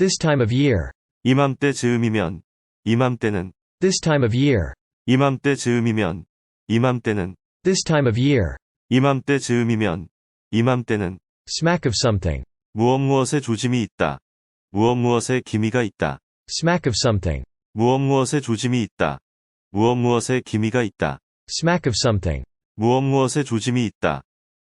This time of year. 이맘때 즈음이면, 이맘때는. This time of year. 이맘때 즈음이면, 이맘때는. This time of year. 이맘때 즈음이면, 이맘때는. Smack of something. 무엇무엇에 조짐이 있다. 무엇무엇에 기미가 있다. Smack of something. 무엇무엇에 조짐이 있다. 무엇무엇에 기미가 있다. Smack of something. 무엇무엇에 조짐이 있다.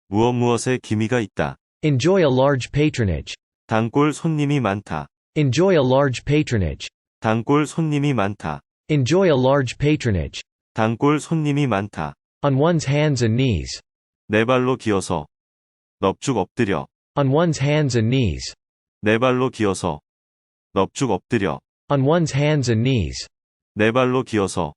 무엇무엇에 기미가 있다. Enjoy a large patronage. 단골 손님이 많다. Enjoy a large patronage. 단골 손님이 많다. Enjoy a large patronage. 단골 손님이 많다. On one's hands and knees. 네 발로 기어서. 넙죽 엎드려. On one's hands and knees. 네 발로 기어서. 넙죽 엎드려. On one's hands and knees. 네 발로 기어서.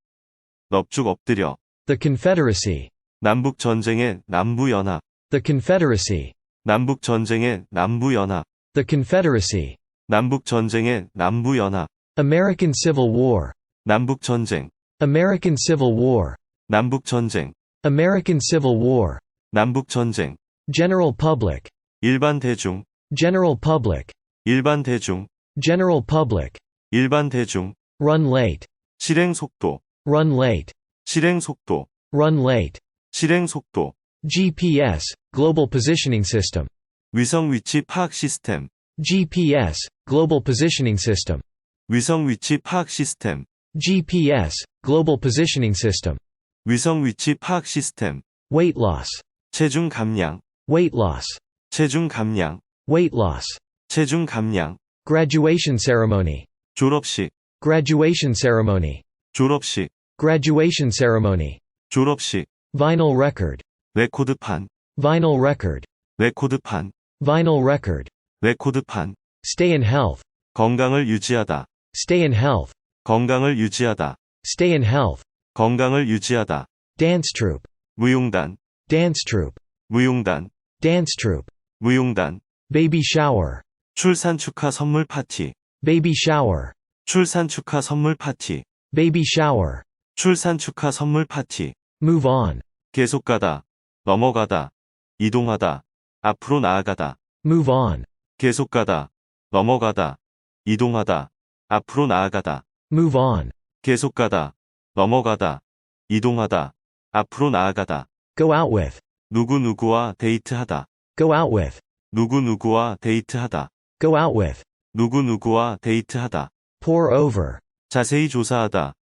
넙죽 엎드려. The Confederacy. 남북 전쟁의 남부연합. The Confederacy. 남북 전쟁의 남부연합. The Confederacy. 남북 전쟁의 남부연합. American Civil War. 남북 전쟁. American Civil War. 남북 전쟁. American Civil War. 남북 전쟁. General public. 일반 대중. General public. 일반 대중. General public. 일반 대중. Run late. 실행 속도. Run late. 실행 속도. Run late. 실행 속도. GPS, Global Positioning System. 위성 위치 파악 시스템. GPS, Global Positioning System. 위성 위치 파악 시스템. GPS, Global Positioning System. 위성 위치 파악 시스템. Weight loss. 체중 감량. Weight loss. 체중 감량. Weight loss. 체중 감량. Graduation ceremony. 졸업식. Graduation ceremony. 졸업식. Graduation ceremony. 졸업식. Vinyl record. 레코드판. Vinyl record. 레코드판. Vinyl record. 레코드판. Stay in health. 건강을 유지하다. Stay in health. 건강을 유지하다. Stay in health. 건강을 유지하다. Dance troupe. 무용단. Dance troupe. 무용단. Dance troupe. 무용단. Baby shower. 출산 축하 선물 파티. Baby shower. 출산 축하 선물 파티. Baby shower. 출산 축하 선물 파티. Move on. 계속 가다. 넘어가다. 이동하다. 앞으로 나아가다. Move on. 계속 가다. 넘어가다. 이동하다. 앞으로 나아가다. Move on. 계속 가다. 넘어가다. 이동하다. 앞으로 나아가다. Go out with. 누구누구와 데이트하다. Go out with. 누구누구와 데이트하다. Go out with. 누구누구와 데이트하다. Pour over. 자세히 조사하다.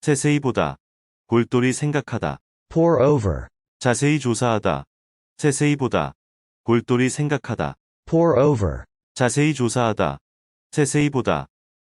세세히 보다. 골똘히 생각하다. Pour over. 자세히 조사하다. 세세히 보다. 골똘히 생각하다. Pour over. 자세히 조사하다. 세세히 보다.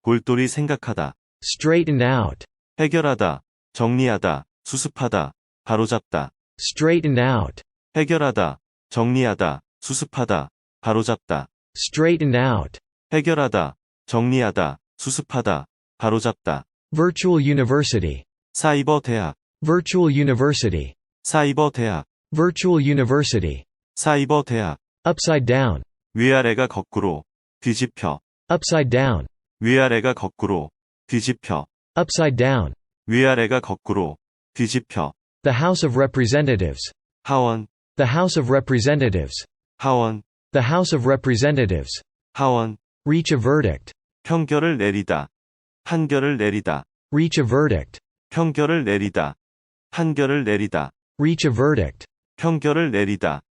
골똘히 생각하다. Straighten out. 해결하다. 정리하다. 수습하다. 바로잡다. Straighten out. 해결하다. 정리하다. 수습하다. 바로잡다. Straighten out. 해결하다. 정리하다. 수습하다. 바로잡다. Virtual university. 사이버 대학. Virtual university. 사이버 대학. Virtual university. 사이버 대학. Upside down. 위아래가 거꾸로. 뒤집혀. Upside down. 위아래가 거꾸로. 뒤집혀. Upside down. 위아래가 거꾸로. 뒤집혀. The House of Representatives. 하원. The House of Representatives. 하원. The House of Representatives. 하원. Reach a verdict. 평결을 내리다. 판결을 내리다. Reach a verdict. 평결을 내리다. 판결을 내리다. Reach a verdict. 평결을 내리다.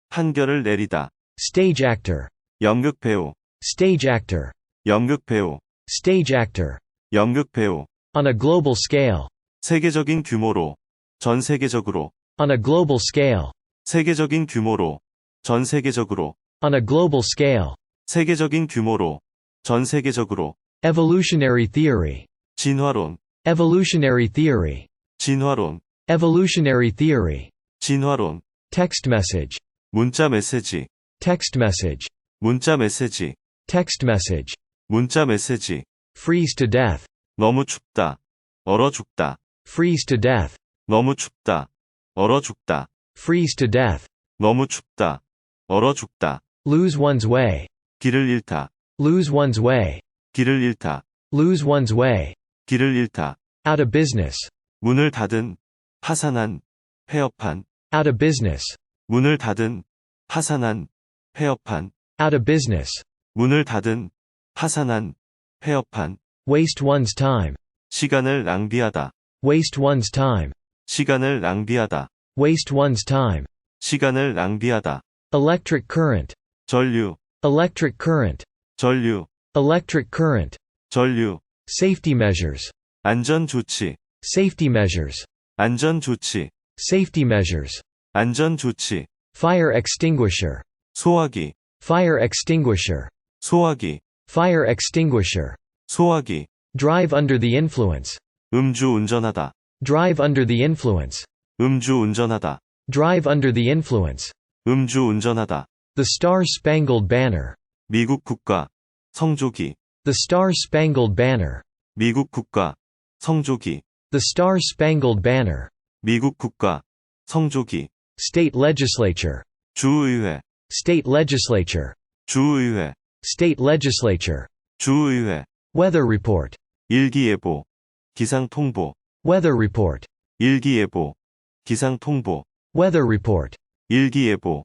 판결을 내리다. Stage actor. 연극 배우. Stage actor. 연극 배우. Stage actor. 연극 배우. On a global scale. 세계적인 규모로. 전 세계적으로. On a global scale. 세계적인 규모로. 전 세계적으로. On a global scale. 세계적인 규모로. 전 세계적으로. Evolutionary theory. 진화론. Evolutionary theory. 진화론. Evolutionary theory. 진화론. Text message. 문자 메시지. Text message. 문자 메시지. Text message. 문자 메시지. Freeze to death. 너무 춥다. 얼어 죽다. Freeze to death. 너무 춥다. 얼어 죽다. Freeze to death. 너무 춥다. 얼어 죽다. Lose one's way. 길을 잃다. Lose one's way. 길을 잃다. Lose one's way. 길을 잃다. Out of business. 문을 닫은. 파산한. 폐업한. Out of business. 문을 닫은. 파산한. 폐업한. Out of business. 문을 닫은. 파산한. 폐업한, waste one's time, 시간을 낭비하다, waste one's time, 시간을 낭비하다, waste one's time. 시간을 낭비하다. Electric current, 전류, electric current, 전류, electric current. 전류. Safety measures, 안전 조치, safety measures, 안전 조치, safety measures. 안전 조치. Fire extinguisher, 소화기, fire extinguisher, 소화기, fire extinguisher. 소화기. Drive under the influence, 음주 운전하다, drive under the influence, 음주 운전하다, drive under the influence. 음주 운전하다. The Star-Spangled Banner, 미국 국가, 성조기, the Star-Spangled Banner, 미국 국가, 성조기, the Star-Spangled Banner. 미국 국가, 성조기. State legislature, 주의회, state legislature, 주의회, state legislature. 주의회. Weather report, 일기예보, 기상통보, weather report, 일기예보, 기상통보, weather report. 일기예보,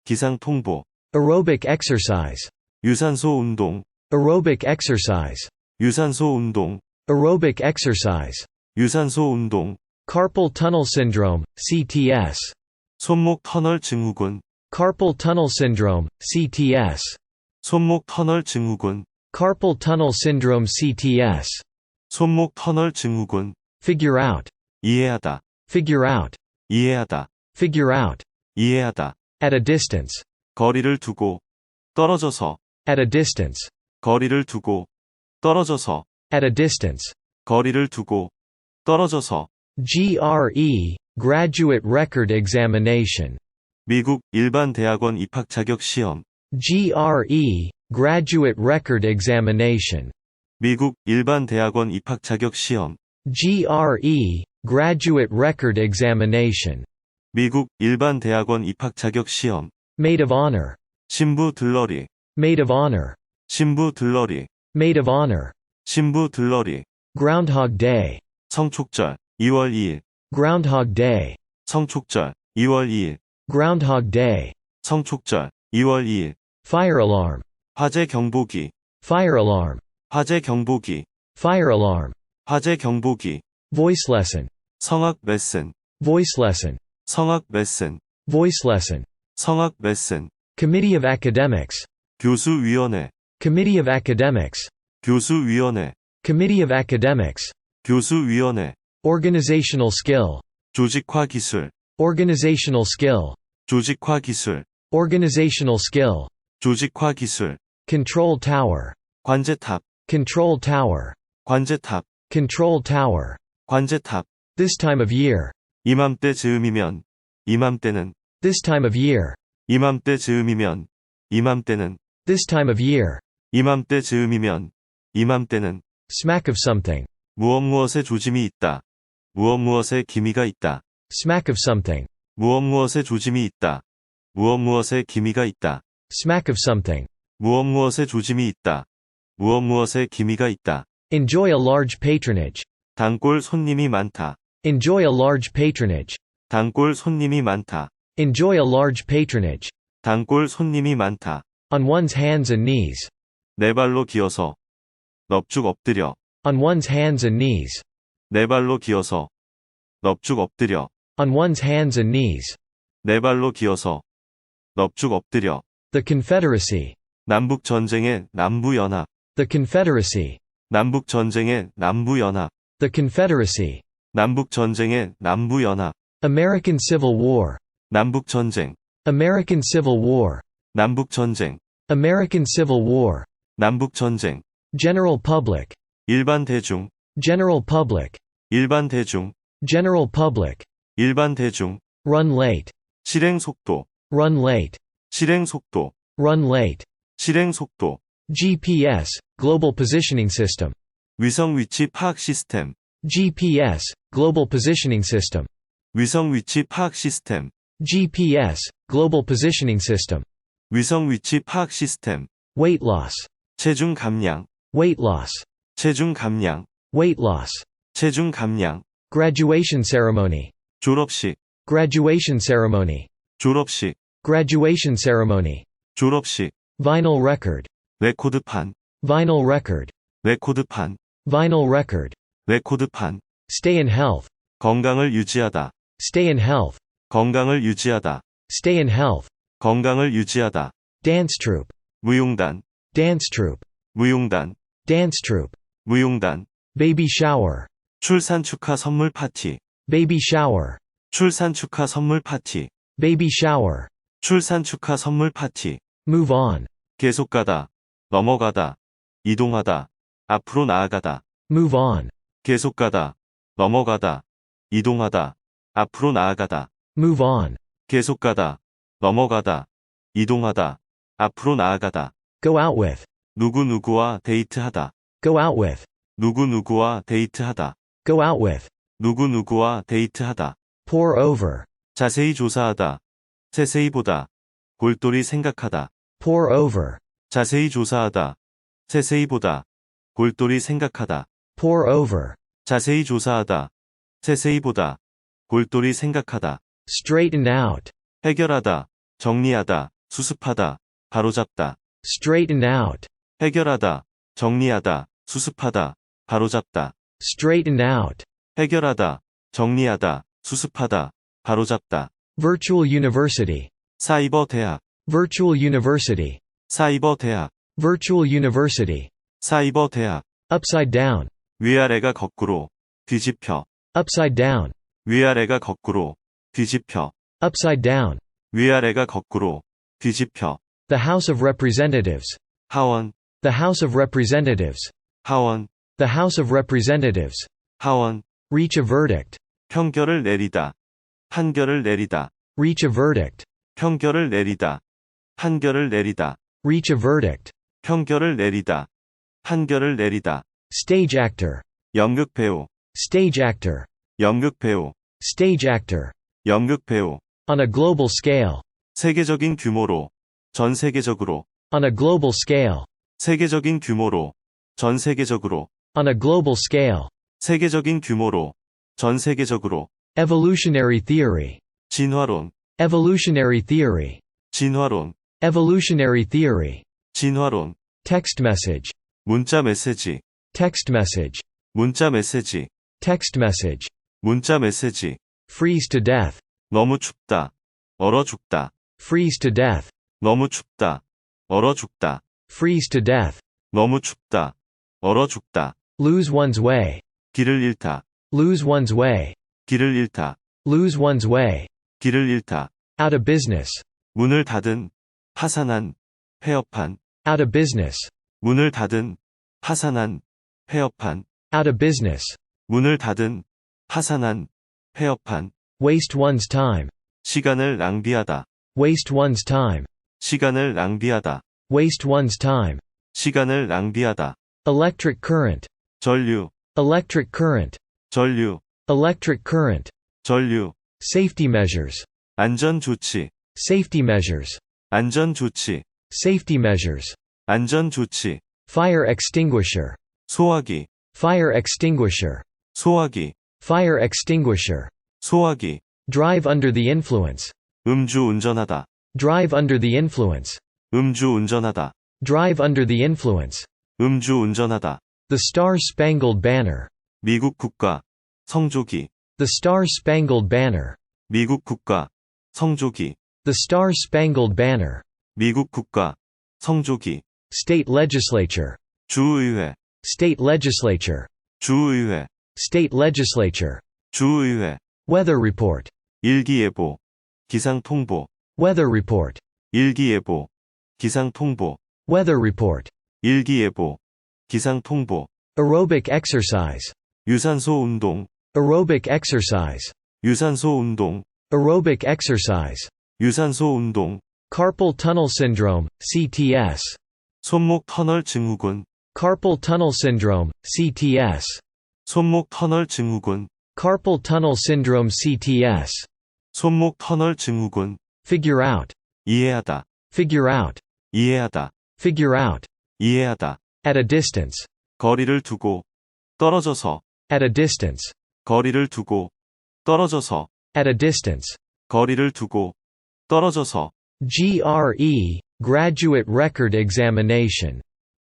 기상통보. Aerobic exercise, 유산소 운동, aerobic exercise, 유산소 운동, aerobic exercise. 유산소 운동. Carpal tunnel syndrome, CTS, 손목 터널 증후군, carpal tunnel syndrome, CTS, 손목 터널 증후군, carpal tunnel syndrome, CTS. 손목 터널 증후군. Figure out, 이해하다, figure out, 이해하다, figure out. 이해하다. At a distance, 거리를 두고, 떨어져서, at a distance, 거리를 두고, 떨어져서, at a distance. 거리를 두고, 떨어져서. GRE, Graduate Record Examination. 미국 일반 대학원 입학 자격 시험. GRE, Graduate Record Examination. 미국 일반 대학원 입학 자격 시험. GRE, Graduate Record Examination. 미국 일반 대학원 입학 자격 시험. Maid of Honor, 신부 들러리, Maid of Honor, 신부 들러리, Maid of Honor. 신부 들러리. Groundhog Day, 성촉절, 2월 2일. Groundhog Day, 성촉절, 2월 2일. Groundhog Day. 성촉절, 2월 2일. Fire alarm, 화재 경보기, fire alarm, 화재 경보기, fire alarm. 화재 경보기. Voice lesson, 성악 레슨, voice lesson, 성악 레슨, voice lesson. 성악 레슨. Committee of Academics, 교수위원회, Committee of Academics, 교수위원회, Committee of Academics. 교수위원회. Organizational skill, 조직화 기술, organizational skill, 조직화 기술, organizational skill. 조직화 기술. Control tower, 관제탑, control tower, 관제탑, control tower. 관제탑. This time of year, 이맘때 즈음이면, 이맘때는, this time of year, 이맘때 즈음이면, 이맘때는, this time of year. 이맘때 즈음이면, 이맘때는. Smack of something, 무엇무엇에 조짐이 있다. 무엇무엇에 기미가 있다. smack of something, 무엇무엇에 조짐이 있다. 무엇무엇에 기미가 있다. smack of something. 무엇무엇에 조짐이 있다. 무엇무엇에 기미가 있다. Enjoy a large patronage, 단골 손님이 많다. enjoy a large patronage, 단골 손님이 많다. enjoy a large patronage. 단골 손님이 많다. On one's hands and knees, 네 발로 기어서. 넙죽 엎드려. on one's hands and knees, 네 발로 기어서. 넙죽 엎드려. on one's hands and knees. 네 발로 기어서. 넙죽 엎드려. The Confederacy, 남북 전쟁의 남부연합. the Confederacy, 남북 전쟁의 남부연합. the Confederacy. 남북 전쟁의 남부연합. American Civil War, 남북 전쟁. American Civil War, 남북 전쟁. American Civil War. 남북 전쟁. General public, 일반 대중. general public, 일반 대중. general public. 일반 대중. Run late, 실행 속도. run late, 실행 속도. run late. 실행 속도. GPS, Global Positioning System, 위성 위치 파악 시스템. GPS, Global Positioning System, 위성 위치 파악 시스템. GPS, Global Positioning System. 위성 위치 파악 시스템. Weight loss, 체중 감량. weight loss, 체중 감량. weight loss. 체중 감량. Graduation ceremony, 졸업식. graduation ceremony, 졸업식. graduation ceremony. 졸업식. Vinyl record, 레코드판. vinyl record, 레코드판, Vinyl record. 레코드판. Stay in health. 건강을 유지하다, Stay in health. 건강을 유지하다, Stay in health. 건강을 유지하다. Dance troupe. 무용단, Dance troupe. 무용단, Dance troupe. 무용단. Baby shower. 출산 축하 선물 파티, Baby shower. 출산 축하 선물 파티, Baby shower. 출산 축하 선물 파티. Move on. 계속 가다, 넘어가다, 이동하다, 앞으로 나아가다. Move on. 계속 가다, 넘어가다, 이동하다, 앞으로 나아가다. Move on. 계속 가다, 넘어가다, 이동하다, 앞으로 나아가다. Go out with. 누구누구와 데이트하다. Go out with. 누구누구와 데이트하다. Go out with. 누구누구와 데이트하다. Pour over. 자세히 조사하다. 세세히 보다. 골똘히 생각하다. Pour over. 자세히 조사하다. 세세히 보다. 골똘히 생각하다. Pour over. 자세히 조사하다. 세세히 보다. 골똘히 생각하다. Straighten out. 해결하다. 정리하다. 수습하다. 바로잡다. Straighten out. 해결하다. 정리하다. 수습하다. 바로잡다. Straighten out. 해결하다. 정리하다. 수습하다. 바로잡다. Virtual university. 사이버 대학. Virtual university. 사이버 대학. Virtual university. 사이버 대학. Upside down. 위아래가 거꾸로. 뒤집혀. Upside down. 위아래가 거꾸로. 뒤집혀. Upside down. 위아래가 거꾸로. 뒤집혀. The House of Representatives. 하원. The House of Representatives. 하원. The House of Representatives. 하원. Reach a verdict. 평결을 내리다. 판결을 내리다. Reach a verdict. 평결을 내리다. 판결을 내리다. Reach a verdict. 평결을 내리다. 판결을 내리다. Stage actor. 연극 배우. Stage actor. 연극 배우. Stage actor. 연극 배우. On a global scale. 세계적인 규모로. 전 세계적으로. On a global scale. 세계적인 규모로. 전 세계적으로. On a global scale. 세계적인 규모로. 전 세계적으로. Evolutionary theory. 진화론. Evolutionary theory. 진화론. Evolutionary theory. 진화론. Text message. 문자 메시지. Text message. 문자 메시지. Text message. 문자 메시지. Freeze to death. 너무 춥다. 얼어 죽다. Freeze to death. 너무 춥다. 얼어 죽다. Freeze to death. 너무 춥다. 얼어 죽다. Lose one's way. 길을 잃다. Lose one's way. 길을 잃다. Lose one's way. 길을 잃다. Out of business. 문을 닫은. 파산한. 폐업한. Out of business. 문을 닫은. 파산한. 폐업한. Out of business. 문을 닫은. 파산한. 폐업한. Waste one's time. 시간을 낭비하다. Waste one's time. 시간을 낭비하다. Waste one's time. 시간을 낭비하다. Electric current. 전류. Electric current. 전류. Electric current. 전류. Safety measures. 안전 조치. Safety measures. 안전 조치. Safety measures. 안전 조치. Fire extinguisher. 소화기. Fire extinguisher. 소화기. Fire extinguisher. 소화기. Drive under the influence. 음주 운전하다. Drive under the influence. 음주 운전하다. Drive under the influence. 음주 운전하다. The Star-Spangled Banner. 미국 국가. 성조기. The Star-Spangled Banner. 미국 국가. 성조기. The Star-Spangled Banner. 미국 국가. 성조기. State legislature. 주의회. State legislature. 주의회. State legislature. 주의회. Weather report. 일기예보. 기상통보. Weather report. 일기예보. 기상통보. Weather report. 일기예보. 기상통보. Aerobic exercise. 유산소 운동. Aerobic exercise. 유산소 운동. Aerobic exercise. 유산소 운동. Carpal tunnel syndrome, CTS. 손목 터널 증후군. Carpal tunnel syndrome, CTS. 손목 터널 증후군. Carpal tunnel syndrome, CTS. 손목 터널 증후군. Figure out. 이해하다. Figure out. 이해하다. Figure out. 이해하다. At a distance. 거리를 두고. 떨어져서. At a distance. 거리를 두고. 떨어져서. At a distance. 거리를 두고. 떨어져서. GRE, Graduate Record Examination.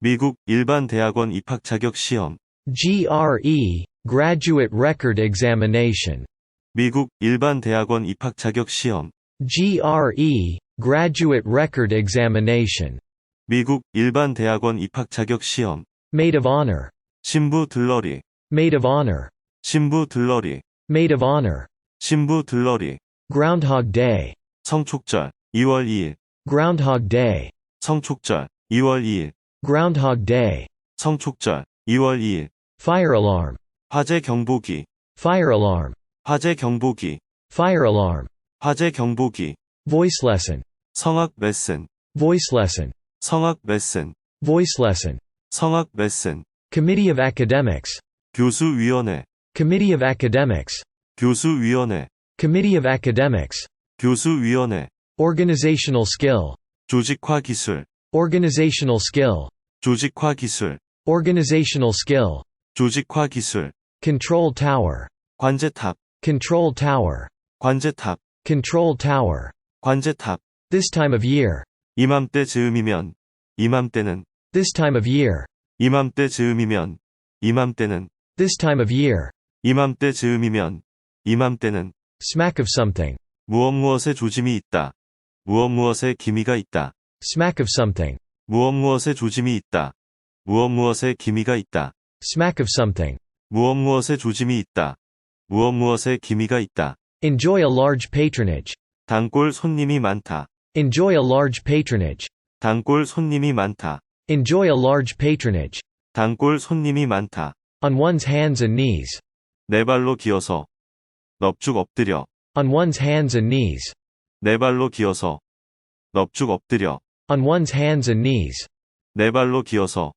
미국 일반 대학원 입학 자격 시험. GRE, Graduate Record Examination. 미국 일반 대학원 입학 자격 시험. GRE, Graduate Record Examination. 미국 일반 대학원 입학 자격 시험. Maid of Honor. 신부 들러리. Maid of Honor. 신부 들러리. Maid of Honor. 신부 들러리. Groundhog Day. 성촉절 2월 2일. Groundhog Day. 성촉절 2월 2일. Groundhog Day. 성촉절 2월 2일. Fire alarm. 화재 경보기. Fire alarm. 화재 경보기. Fire alarm. 화재 경보기. Voice lesson. 성악 레슨. Voice lesson. 성악 레슨. Voice lesson. 성악 레슨. Committee of Academics. 교수위원회. Committee of Academics. 교수위원회. Committee of Academics. 교수위원회. Organizational skill. 조직화 기술. Organizational skill. 조직화 기술. Organizational skill. 조직화 기술. Control tower. 관제탑. Control tower. 관제탑. Control tower. 관제탑. This time of year. 이맘때 즈음이면. 이맘때는. This time of year. 이맘때 즈음이면. 이맘때는. This time of year. 이맘때 즈음이면. 이맘때는. Smack of something. 무엇무엇에 조짐이 있다. 무엇무엇에 기미가 있다. Smack of something. 무엇무엇에 조짐이 있다. 무엇무엇에 기미가 있다. Smack of something. 무엇무엇에 조짐이 있다. 무엇무엇에 기미가 있다. Enjoy a large patronage. 단골 손님이 많다. Enjoy a large patronage. 단골 손님이 많다. Enjoy a large patronage. 단골 손님이 많다. On one's hands and knees. 네 발로 기어서. 넙죽 엎드려. On one's hands and knees. 네 발로 기어서. 넙죽 엎드려. On one's hands and knees. 네 발로 기어서.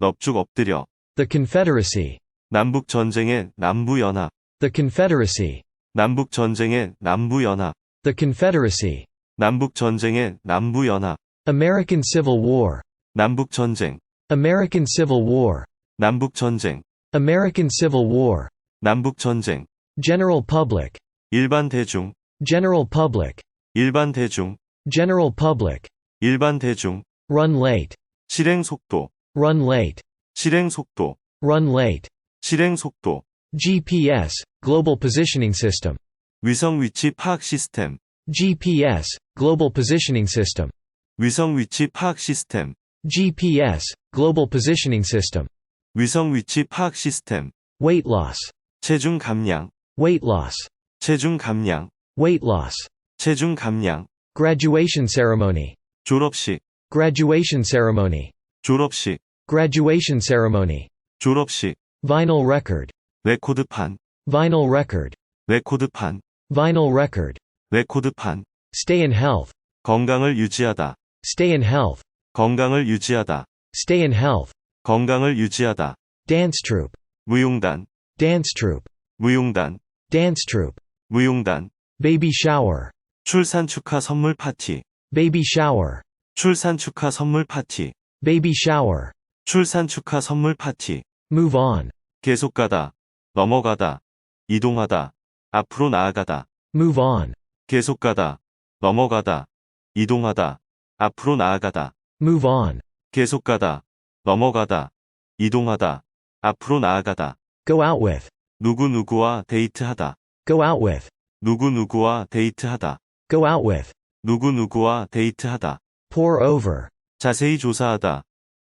넙죽 엎드려. The Confederacy. 남북 전쟁의 남부연합. The Confederacy. 남북 전쟁의 남부연합. The Confederacy. 남북 전쟁의 남부연합. American Civil War. 남북 전쟁. American Civil War. 남북 전쟁. American Civil War. 남북 전쟁. General public. 일반 대중. General public. 일반 대중. General public. 일반 대중. Run late. 실행 속도. Run late. 실행 속도. Run late. 실행 속도. GPS, Global Positioning System. 위성 위치 파악 시스템. GPS, Global Positioning System. 위성 위치 파악 시스템. GPS, Global Positioning System. 위성 위치 파악 시스템. Weight loss. 체중 감량. Weight loss. 체중 감량. Weight loss. 체중 감량. Graduation ceremony. 졸업식. Graduation ceremony. 졸업식. Graduation ceremony. 졸업식. Vinyl record. 레코드판. Vinyl record. 레코드판. Vinyl record. 레코드판. Stay in health. 건강을 유지하다. Stay in health. 건강을 유지하다. Stay in health. 건강을 유지하다. Dance troupe. 무용단. Dance troupe. 무용단. Dance troupe. 무용단. Baby shower. 출산 축하 선물 파티. Baby shower. 출산 축하 선물 파티. Baby shower. 출산 축하 선물 파티. Move on. 계속 가다. 넘어가다. 이동하다. 앞으로 나아가다. Move on. 계속 가다. 넘어가다. 이동하다. 앞으로 나아가다. Move on. 계속 가다. 넘어가다. 이동하다. 앞으로 나아가다. Go out with. 누구누구와 데이트하다. Go out with. 누구누구와 데이트하다. Go out with. 누구누구와 데이트하다. Pour over. 자세히 조사하다.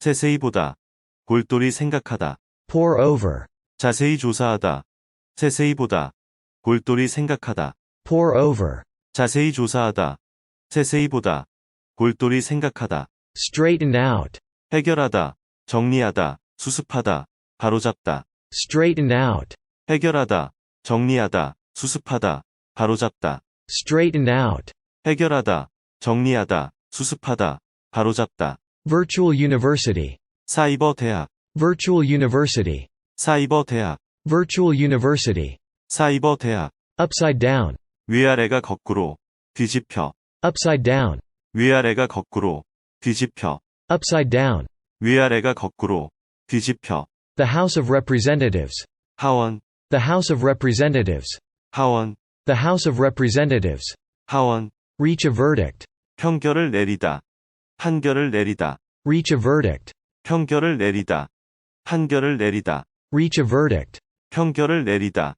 세세히 보다. 골똘히 생각하다. Pour over. 자세히 조사하다. 세세히 보다. 골똘히 생각하다. Pour over. 자세히 조사하다. 세세히 보다. 골똘히 생각하다. Straighten out. 해결하다. 정리하다. 수습하다. 바로잡다. Straighten out. 해결하다. 정리하다. 수습하다. 바로잡다. Straighten out. 해결하다. 정리하다. 수습하다. 바로잡다. Virtual university. 사이버 대학. Virtual university. 사이버 대학. Virtual university. 사이버 대학. Upside down. 위아래가 거꾸로. 뒤집혀. Upside down. 위아래가 거꾸로. 뒤집혀. Upside down. 위아래가 거꾸로. 뒤집혀. The House of Representatives. 하원. The House of Representatives. 하원. The House of Representatives. 하원. Reach a verdict. 판결을 내리다. 판결을 내리다. Reach a verdict. 평결을 내리다. 판결을 내리다. reach a verdict, 평결을 내리다.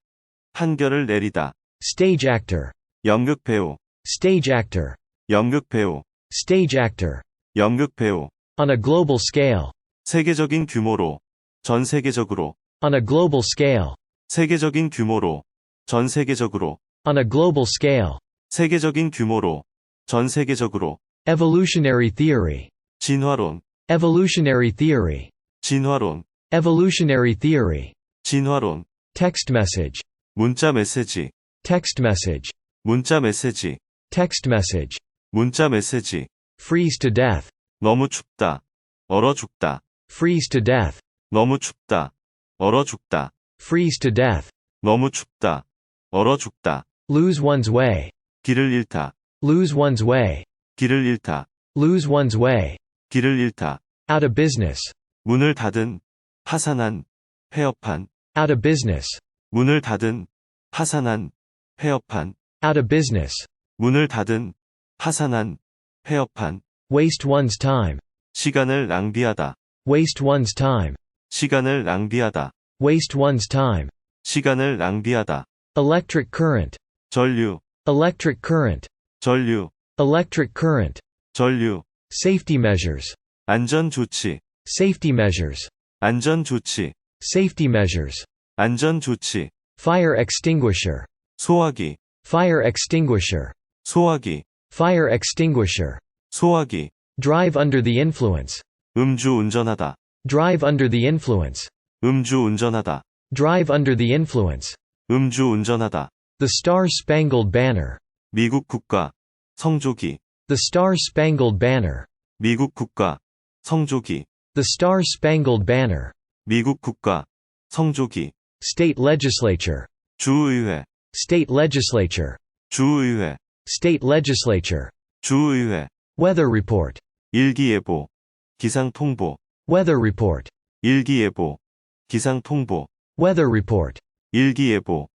판결을 내리다. stage actor, 연극 배우. stage actor, 연극 배우. stage actor, 연극 배우. on a global scale, 세계적인 규모로. 전 세계적으로. on a global scale, 세계적인 규모로. 전 세계적으로. on a global scale, 세계적인 규모로. 전 세계적으로. evolutionary theory, 진화론. evolutionary theory, 진화론. evolutionary theory, 진화론. text message, 문자 메시지. text message, 문자 메시지. text message, 문자 메시지. freeze to death, 너무 춥다. 얼어 죽다. freeze to death, 너무 춥다. 얼어 죽다. freeze to death, 너무 춥다. 얼어 죽다. lose one's way, 길을 잃다. lose one's way, 길을 잃다. lose one's way, 길을 잃다. out of business, 문을 닫은. 파산한. 폐업한. out of business, 문을 닫은. 파산한. 폐업한. out of business, 문을 닫은. 파산한. 폐업한. waste one's time, 시간을 낭비하다. waste one's time, 시간을 낭비하다. waste one's time, 시간을 낭비하다. electric current, 전류. electric current, 전류. electric current, 전류. safety measures, 안전 조치. safety measures, 안전 조치. safety measures, 안전 조치. fire extinguisher, 소화기. fire extinguisher, 소화기. fire extinguisher, 소화기. drive under the influence, 음주 운전하다. drive under the influence, 음주 운전하다. drive under the influence, 음주 운전하다. the Star-Spangled Banner, 미국 국가. 성조기. the Star-Spangled Banner, 미국 국가. 성조기. the Star-Spangled Banner, 미국 국가. 성조기. state legislature, 주의회. state legislature, 주의회. state legislature, 주의회. weather report, 일기예보. 기상통보. weather report, 일기예보. 기상통보. weather report, 일기예보.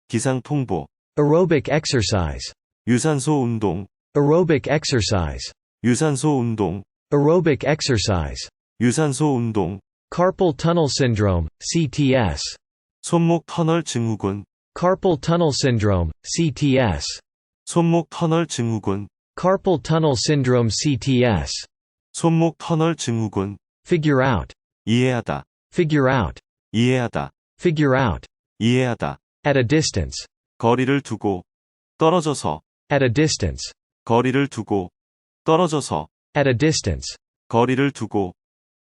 기상통보. aerobic exercise, 유산소 운동. aerobic exercise, 유산소 운동. aerobic exercise, 유산소 운동. carpal tunnel syndrome, CTS, 손목 터널 증후군. carpal tunnel syndrome, CTS, 손목 터널 증후군. carpal tunnel syndrome, CTS, 손목 터널 증후군. figure out, 이해하다. figure out, 이해하다. figure out, 이해하다. at a distance, 거리를 두고. 떨어져서. at a distance, 거리를 두고. 떨어져서. at a distance, 거리를 두고.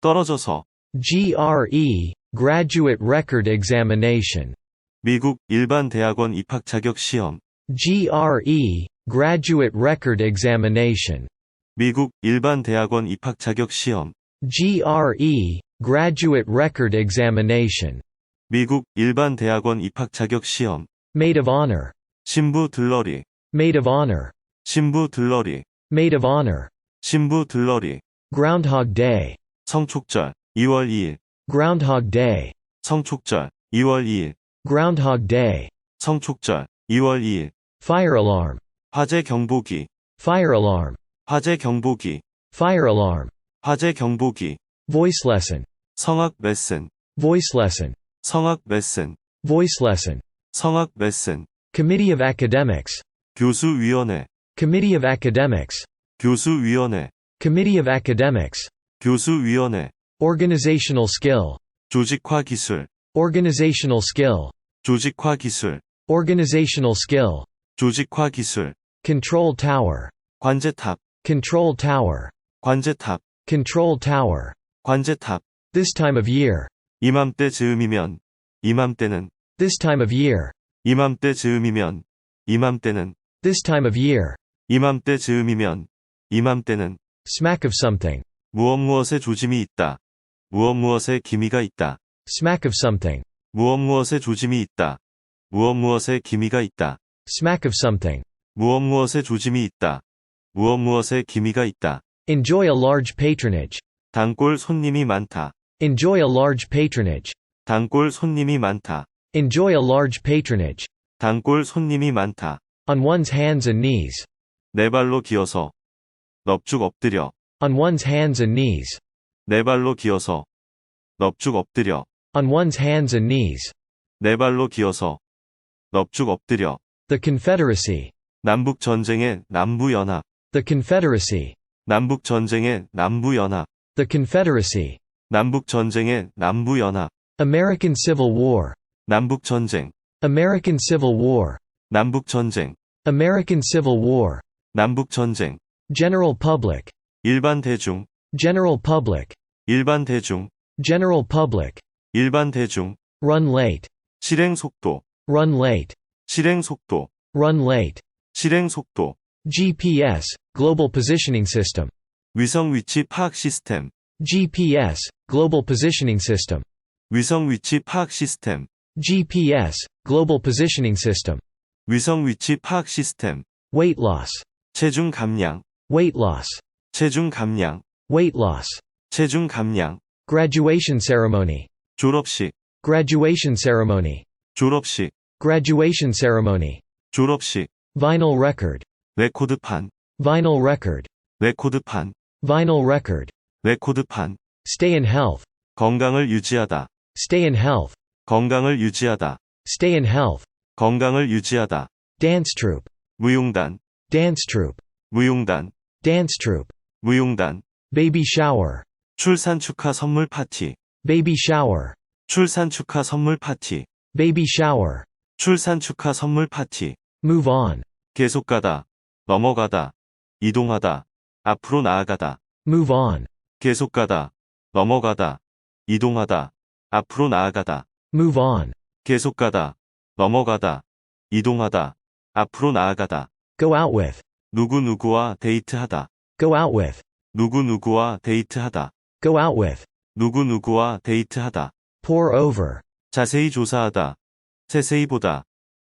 떨어져서. GRE, graduate record examination, 미국 일반 대학원 입학 자격 시험. GRE, graduate record examination, 미국 일반 대학원 입학 자격 시험. GRE, graduate record examination, 미국 일반 대학원 입학 자격 시험. maid of honor, 신부 들러리. maid of honor, 신부 들러리. maid of honor, 신부 들러리. Groundhog Day, 성촉절. 2월 2일. Groundhog Day, 성촉절. 2월 2일. Groundhog Day, 성촉절. 2월 2일. fire alarm, 화재 경보기. fire alarm, 화재 경보기. fire alarm, 화재 경보기. voice lesson, 성악 레슨. voice lesson, 성악 레슨. voice lesson, 성악 레슨. Committee of Academics, 교수위원회. Committee of Academics, 교수위원회. Committee of Academics, 교수위원회. organizational skill, 조직화 기술. organizational skill, 조직화 기술. organizational skill, 조직화 기술. control tower, 관제탑. control tower, 관제탑. control tower, 관제탑. this time of year, 이맘때 즈음이면. 이맘때는. this time of year, 이맘때 즈음이면. 이맘때는. this time of year, 이맘때 즈음이면. 이맘때는. smack of something, 무엇 무엇에 조짐이 있다. 무엇 무엇에 기미가 있다. smack of something, 무엇 무엇에 조짐이 있다. 무엇 무엇에 기미가 있다. smack of something, 무엇 무엇에 조짐이 있다. 무엇 무엇에 기미가 있다. enjoy a large patronage, 단골 손님이 많다. enjoy a large patronage, 단골 손님이 많다. enjoy a large patronage, 단골 손님이 많다. on one's hands and knees, 네 발로 기어서. 넙죽 엎드려. on one's hands and knees, 네 발로 기어서 넙죽 엎드려. On one's hands and knees. 네 발로 기어서 넙죽 엎드려. The Confederacy. 남북 전쟁의 남부연합. The Confederacy. 남북 전쟁의 남부연합. The Confederacy. 남북 전쟁의 남부연합. American Civil War. 남북 전쟁. American Civil War. 남북 전쟁. American Civil War. 남북 전쟁. General public. 일반 대중. General public. 일반 대중. General public. 일반 대중. Run late. 실행 속도. Run late. 실행 속도. Run late. 실행 속도. GPS, Global Positioning System. 위성 위치 파악 시스템. GPS, Global Positioning System. 위성 위치 파악 시스템. GPS, Global Positioning System. 위성 위치 파악 시스템. Weight loss. 체중 감량. Weight loss. 체중 감량. Weight loss. 체중 감량. Graduation ceremony. 졸업식. Graduation ceremony. 졸업식. Graduation ceremony. 졸업식. Vinyl record. 레코드판. Vinyl record. 레코드판. Vinyl record. 레코드판. Stay in health. 건강을 유지하다. Stay in health. 건강을 유지하다. Stay in health. 건강을 유지하다. Dance troupe. 무용단. Dance troupe. 무용단. Dance troupe. 무용단. Baby shower. 출산 축하 선물 파티. Baby shower. 출산 축하 선물 파티. Baby shower. 출산 축하 선물 파티. Move on. 계속 가다. 넘어가다. 이동하다. 앞으로 나아가다. Move on. 계속 가다. 넘어가다. 이동하다. 앞으로 나아가다. Move on. 계속 가다. 넘어가다. 이동하다. 앞으로 나아가다. Go out with. 누구누구와 데이트하다. Go out with. 누구누구와 데이트하다. Go out with. 누구누구와 데이트하다. Pour over. 자세히 조사하다. 세세히 보다.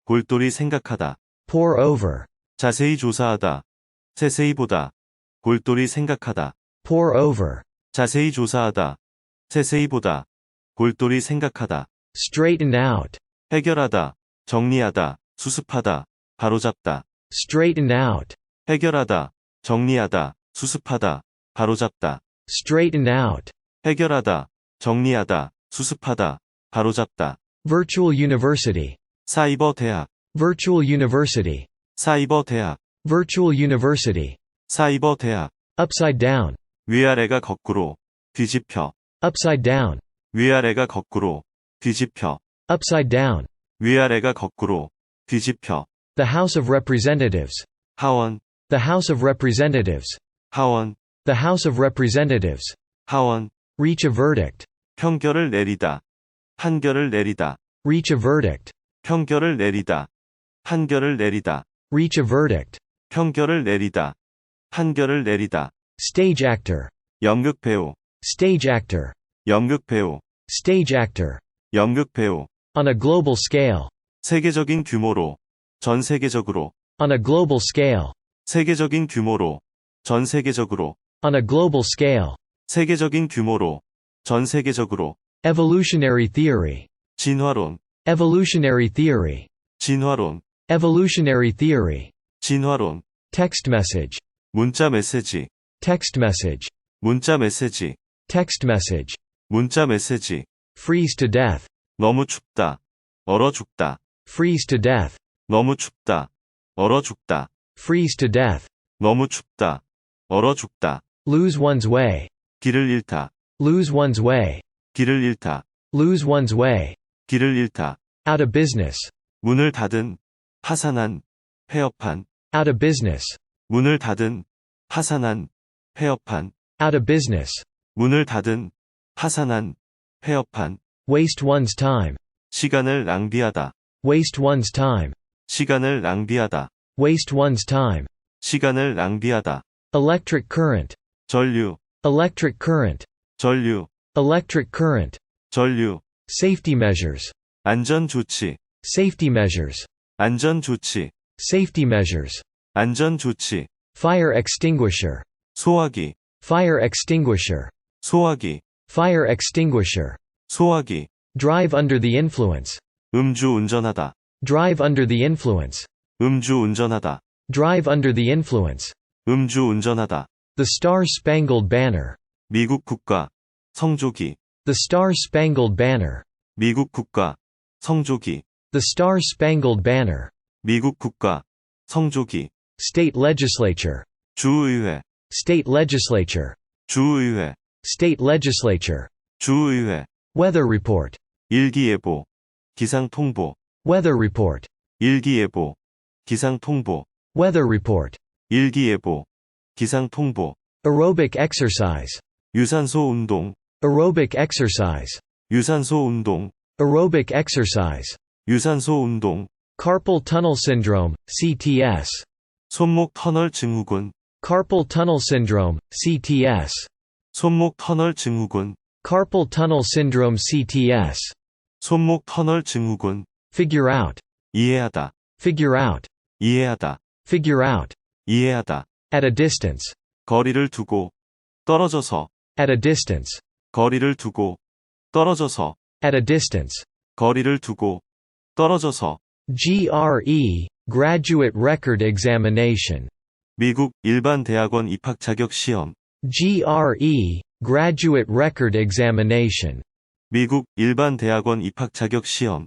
골똘히 생각하다. Pour over. 자세히 조사하다. 세세히 보다. 골똘히 생각하다. Pour over. 자세히 조사하다. 세세히 보다. 골똘히 생각하다. Straighten out. 해결하다. 정리하다. 수습하다. 바로잡다. Straighten out. 해결하다. 정리하다. 수습하다. 바로잡다. Straighten out. 해결하다. 정리하다. 수습하다. 바로잡다. Virtual university. 사이버 대학. Virtual university. 사이버 대학. Virtual university. 사이버 대학. Upside down. 위아래가 거꾸로. 뒤집혀. Upside down. 위아래가 거꾸로. 뒤집혀. Upside down. 위아래가 거꾸로. 뒤집혀. The House of Representatives. 하원. The House of Representatives. 하원. The House of Representatives. 하원. Reach a verdict. 평결을 내리다. 판결을 내리다. Reach a verdict. 평결을 내리다. 판결을 내리다. Reach a verdict. 평결을 내리다. 판결을 내리다. Stage actor. 연극 배우. Stage actor. 연극 배우. Stage actor. 연극 배우. On a global scale. 세계적인 규모로. 전 세계적으로. On a global scale. 세계적인 규모로. 전 세계적으로. On a global scale. 세계적인 규모로. 전 세계적으로. Evolutionary theory. 진화론. Evolutionary theory. 진화론. Evolutionary theory. 진화론. Text message. 문자 메시지. Text message. 문자 메시지. Text message. 문자 메시지. Freeze to death. 너무 춥다. 얼어 죽다. Freeze to death. 너무 춥다. 얼어 죽다. Freeze to death. 너무 춥다. 얼어 죽다. Lose one's way. 길을 잃다. Lose one's way. 길을 잃다. Lose one's way. 길을 잃다. Out of business. 문을 닫은. 파산한. 폐업한. Out of business. 문을 닫은. 파산한. 폐업한. Out of business. 문을 닫은. 파산한. 폐업한. Waste one's time. 시간을 낭비하다. Waste one's time. 시간을 낭비하다. Waste one's time. 시간을 낭비하다. Electric current. 전류. Electric current. 전류. Electric current. 전류. Safety measures. 안전 조치. Safety measures. 안전 조치. Safety measures. 안전 조치. Fire extinguisher. 소화기. Fire extinguisher. 소화기. Fire extinguisher. 소화기. Drive under the influence. 음주 운전하다. Drive under the influence. 음주 운전하다. Drive under the influence. 음주 운전하다. The Star Spangled Banner. 미국 국가. 성조기, The Star-Spangled Banner. 미국 국가, 성조기, The Star-Spangled Banner. 미국 국가, 성조기, State Legislature. 주의회, State Legislature. 주의회, State Legislature. 주의회, Weather Report. 일기예보, 기상통보, Weather Report. 일기예보, 기상통보, Weather Report. 일기예보, 기상통보, Aerobic exercise. 유산소 운동, Aerobic exercise. 유산소 운동, Aerobic exercise. 유산소 운동, Carpal tunnel syndrome, CTS. 손목 터널 증후군, Carpal tunnel syndrome, CTS. 손목 터널 증후군, Carpal tunnel syndrome, CTS. 손목 터널 증후군, Figure out. 이해하다, Figure out. 이해하다, Figure out. 이해하다, At a distance. 거리를 두고, 떨어져서, At a distance. 거리를 두고, 떨어져서, At a distance. 거리를 두고, 떨어져서, GRE, Graduate Record Examination. 미국 일반 대학원 입학 자격 시험, GRE, Graduate Record Examination. 미국 일반 대학원 입학 자격 시험,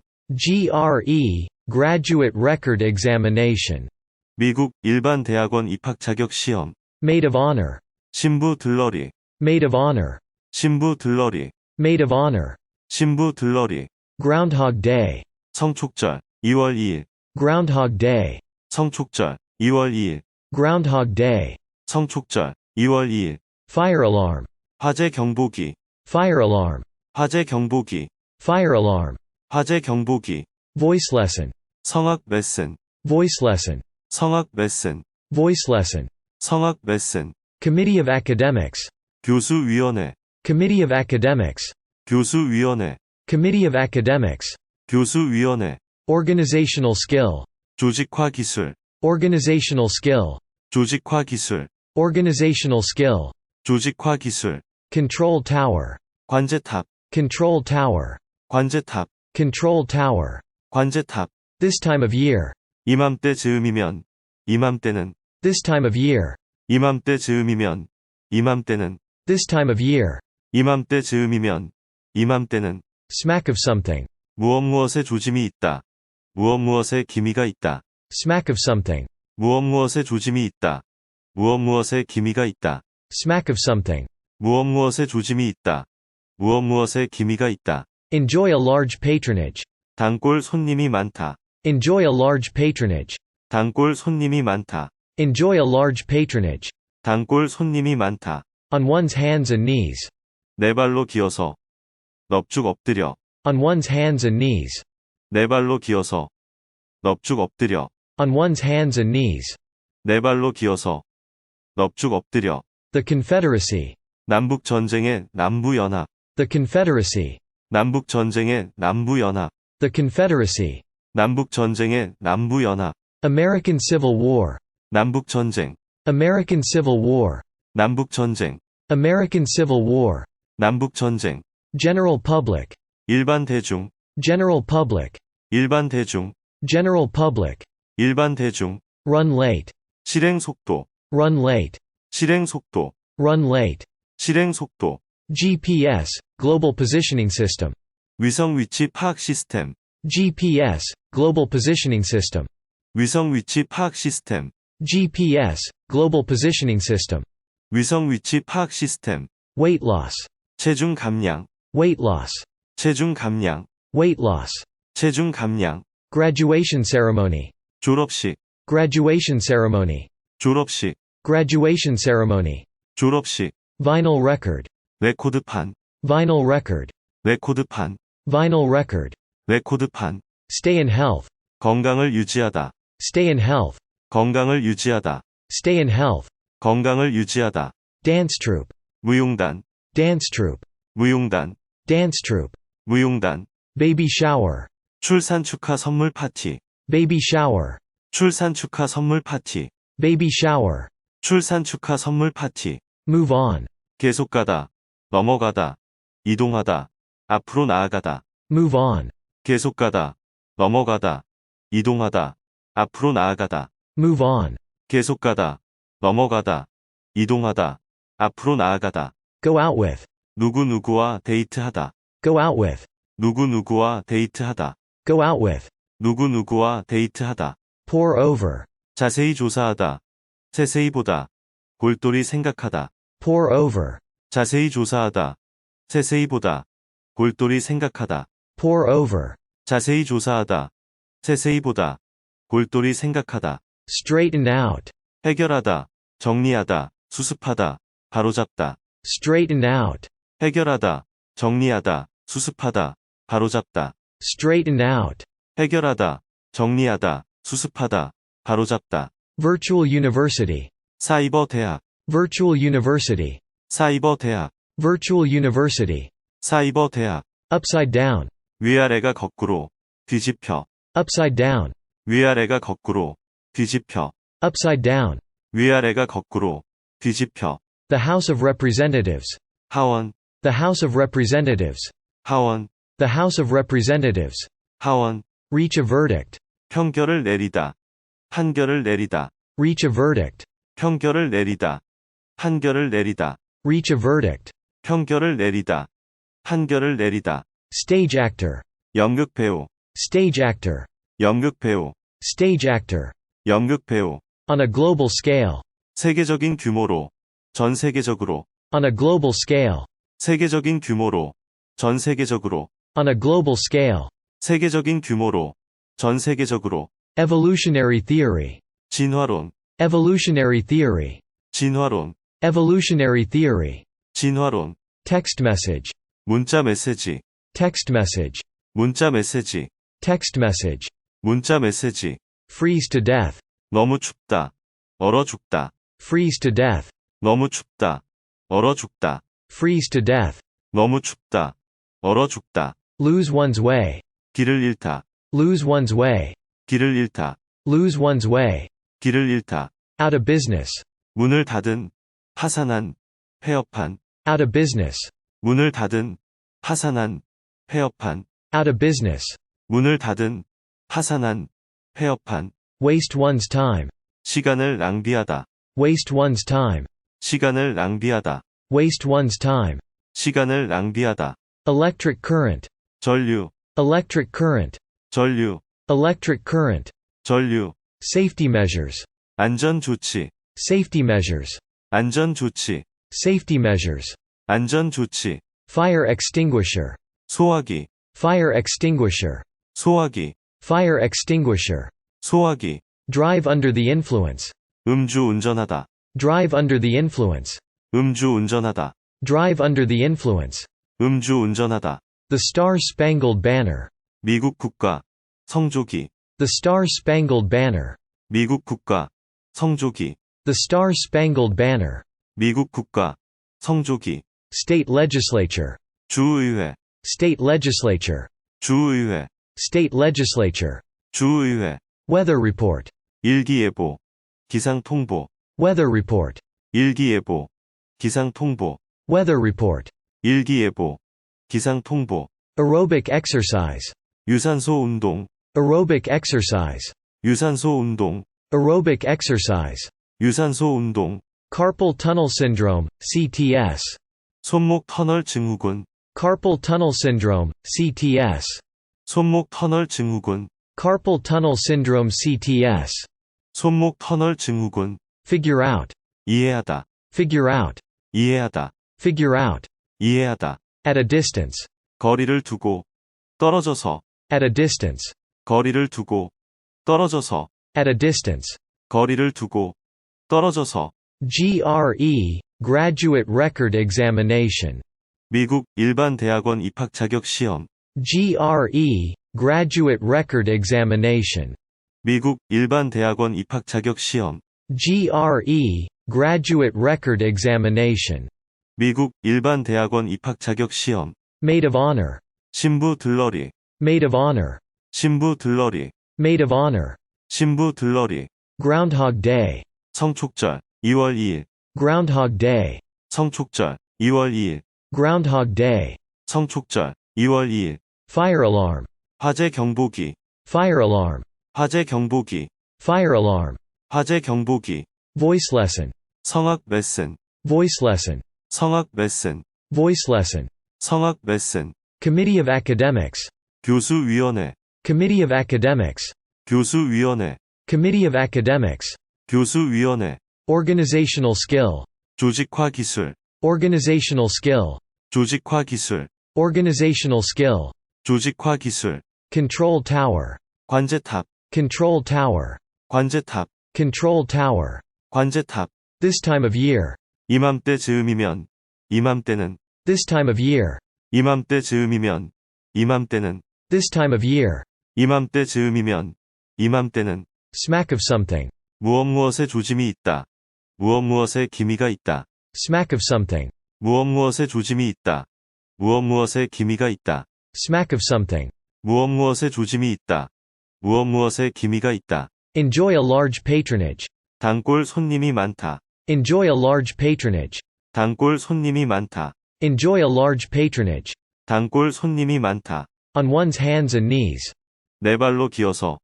GRE, Graduate Record Examination. 미국 일반 대학원 입학 자격 시험, Maid of Honor. 신부 들러리, Maid of Honor. 신부 들러리, Maid of Honor. 신부 들러리, Groundhog Day. 성촉절, 2월 2일, Groundhog Day. 성촉절, 2월 2일, Groundhog Day. 성촉절, 2월 2일, Fire alarm. 화재 경보기, Fire alarm. 화재 경보기, Fire alarm. 화재 경보기, Voice lesson. 성악 레슨, Voice lesson. 성악 레슨, Voice lesson. 성악 레슨, Committee of Academics. 교수위원회, Committee of Academics. 교수위원회, Committee of Academics. 교수위원회, Organizational skill. 조직화 기술, Organizational skill. 조직화 기술, Organizational skill. 조직화 기술, Control tower. 관제탑, Control tower. 관제탑, Control tower. 관제탑, This time of year. 이맘때 즈음이면, 이맘때는, This time of year. 이맘때 즈음이면, 이맘때는, This time of year. 이맘때 즈음이면, 이맘때는, Smack of something. 무엇무엇에 조짐이 있다. 무엇무엇에 기미가 있다. Smack of something. 무엇무엇에 조짐이 있다. 무엇무엇에 기미가 있다. Smack of something. 무엇무엇에 조짐이 있다. 무엇무엇에 기미가 있다. Enjoy a large patronage. 단골 손님이 많다. Enjoy a large patronage. 단골 손님이 많다. Enjoy a large patronage. 단골 손님이 많다. On one's hands and knees. 네 발로 기어서 넙죽 엎드려. On one's hands and knees. 네 발로 기어서 넙죽 엎드려. On one's hands and knees. 네 발로 기어서 넙죽 엎드려. The Confederacy. 남북 전쟁의 남부연합. The Confederacy. 남북 전쟁의 남부연합. The Confederacy. 남북 전쟁의 남부연합. American Civil War. 남북 전쟁. American Civil War. 남북 전쟁. American Civil War. 남북 전쟁. General public. 일반 대중. General public. 일반 대중. General public. 일반 대중. Run late. 실행 속도. Run late. 실행 속도. Run late. 실행 속도. GPS, Global Positioning System. 위성 위치 파악 시스템. GPS, Global Positioning System. 위성 위치 파악 시스템. GPS, Global Positioning System. 위성 위치 파악 시스템. Weight loss. 체중 감량. Weight loss. 체중 감량. Weight loss. 체중 감량. Graduation ceremony. 졸업식. Graduation ceremony. 졸업식. Graduation ceremony. 졸업식. Vinyl record. 레코드판. Vinyl record. 레코드판. Vinyl record. 레코드판. Stay in health. 건강을 유지하다. Stay in health. 건강을 유지하다. Stay in health. 건강을 유지하다. Dance troupe. 무용단. Dance troupe. 무용단. Dance troupe. 무용단. Baby shower. 출산 축하 선물 파티. Baby shower. 출산 축하 선물 파티. Baby shower. 출산 축하 선물 파티. Move on. 계속 가다. 넘어가다. 이동하다. 앞으로 나아가다. Move on. 계속 가다. 넘어가다. 이동하다. 앞으로 나아가다. Move on. 계속 가다. 넘어가다. 이동하다. 앞으로 나아가다. Go out with. 누구누구와 데이트하다. Go out with. 누구누구와 데이트하다. Go out with. 누구누구와 데이트하다. Pour over. 자세히 조사하다. 세세히 보다. 골똘히 생각하다. Pour over. 자세히 조사하다. 세세히 보다. 골똘히 생각하다. Pour over. 자세히 조사하다. 세세히 보다. 골똘히 생각하다. Straighten out. 해결하다. 정리하다. 수습하다. 바로잡다. Straighten out. 해결하다. 정리하다. 수습하다. 바로잡다. Straighten out. 해결하다. 정리하다. 수습하다. 바로잡다. Virtual university. 사이버 대학. Virtual university. 사이버 대학. Virtual university. 사이버 대학. Upside down. 위아래가 거꾸로. 뒤집혀. Upside down. 위아래가 거꾸로. 뒤집혀. Upside down. 위아래가 거꾸로. 뒤집혀. The House of Representatives. 하원. The House of Representatives. 하원. The House of Representatives. 하원. Reach a verdict. 평결을 내리다. 판결을 내리다. Reach a verdict. 평결을 내리다. 판결을 내리다. Reach a verdict. 평결을 내리다. 판결을 내리다. Stage actor. 연극 배우. Stage actor. 연극 배우. Stage actor. 연극 배우. On a global scale. 세계적인 규모로. 전 세계적으로. On a global scale. 세계적인 규모로. 전 세계적으로. On a global scale. 세계적인 규모로. 전 세계적으로. Evolutionary theory. 진화론. Evolutionary theory. 진화론. Evolutionary theory. 진화론. Text message. 문자 메시지. Text message. 문자 메시지. Text message. 문자 메시지. Freeze to death. 너무 춥다. 얼어 죽다. Freeze to death. 너무 춥다. 얼어 죽다. Freeze to death. 너무 춥다. 얼어 죽다. Lose one's way. 길을 잃다. Lose one's way. 길을 잃다. Lose one's way. 길을 잃다. Out of business. 문을 닫은. 파산한. 폐업한. Out of business. 문을 닫은. 파산한. 폐업한. Out of business. 문을 닫은. 파산한. 폐업한. Waste one's time. 시간을 낭비하다. Waste one's time. 시간을 낭비하다. Waste one's time. 시간을 낭비하다. Electric current. 전류. Electric current. 전류. Electric current. 전류. Safety measures. 안전 조치. Safety measures. 안전 조치. Safety measures. 안전 조치. Fire extinguisher. 소화기. Fire extinguisher. 소화기. Fire extinguisher. 소화기. Drive under the influence. 음주 운전하다. Drive under the influence. 음주 운전하다. Drive under the influence. 음주 운전하다. The Star-Spangled Banner. 미국 국가. 성조기. The Star-Spangled Banner. 미국 국가. 성조기. The Star-Spangled Banner. 미국 국가. 성조기. State legislature. 주의회. State legislature. 주의회. State legislature. 주의회. Weather report. 일기예보. 기상통보. Weather report. 일기예보. 기상통보. Weather report. 일기예보. 기상통보. Aerobic exercise. 유산소 운동. Aerobic exercise. 유산소 운동. Aerobic exercise. 유산소 운동. Carpal tunnel syndrome, CTS. 손목 터널 증후군. Carpal tunnel syndrome, CTS. 손목 터널 증후군. Carpal tunnel syndrome, CTS. 손목 터널 증후군. Figure out. 이해하다. Figure out. 이해하다. Figure out. 이해하다. At a distance. 거리를 두고. 떨어져서. At a distance. 거리를 두고. 떨어져서. At a distance. 거리를 두고. 떨어져서. GRE, Graduate Record Examination. 미국 일반 대학원 입학 자격 시험. GRE, Graduate Record Examination. 미국 일반 대학원 입학 자격 시험. GRE, Graduate Record Examination. 미국 일반 대학원 입학 자격 시험. Maid of Honor. 신부 들러리. Maid of Honor. 신부 들러리. Maid of Honor. 신부 들러리. Groundhog Day. 성촉절. 2월 2일. Groundhog Day. 성촉절. 2월 2일. Groundhog Day. 성촉절. 2월 2일. Fire alarm. 화재 경보기. Fire alarm. 화재 경보기. Fire alarm. 화재 경보기. Voice lesson. 성악 레슨. Voice lesson. 성악 레슨. Voice lesson. 성악 레슨, Committee of academics. 교수위원회, Committee of academics. 교수위원회, Committee of academics. 교수위원회. Organizational skill. 조직화 기술, Organizational skill. 조직화 기술, Organizational skill. 조직화 기술. Control tower. 관제탑, Control tower. 관제탑, Control tower. 관제탑. This time of year. 이맘때 즈음이면, 이맘때는, This time of year. 이맘때 즈음이면, 이맘때는, This time of year. 이맘때 즈음이면, 이맘때는. Smack of something. 무엇무엇에 조짐이 있다. 무엇무엇에 기미가 있다. Smack of something. 무엇무엇에 조짐이 있다. 무엇무엇에 기미가 있다. Smack of something. 무엇무엇에 조짐이 있다. 무엇무엇에 기미가 있다. Enjoy a large patronage. 단골 손님이 많다. Enjoy a large patronage. 단골 손님이 많다. Enjoy a large patronage. 단골 손님이 많다. On one's hands and knees. 네 발로 기어서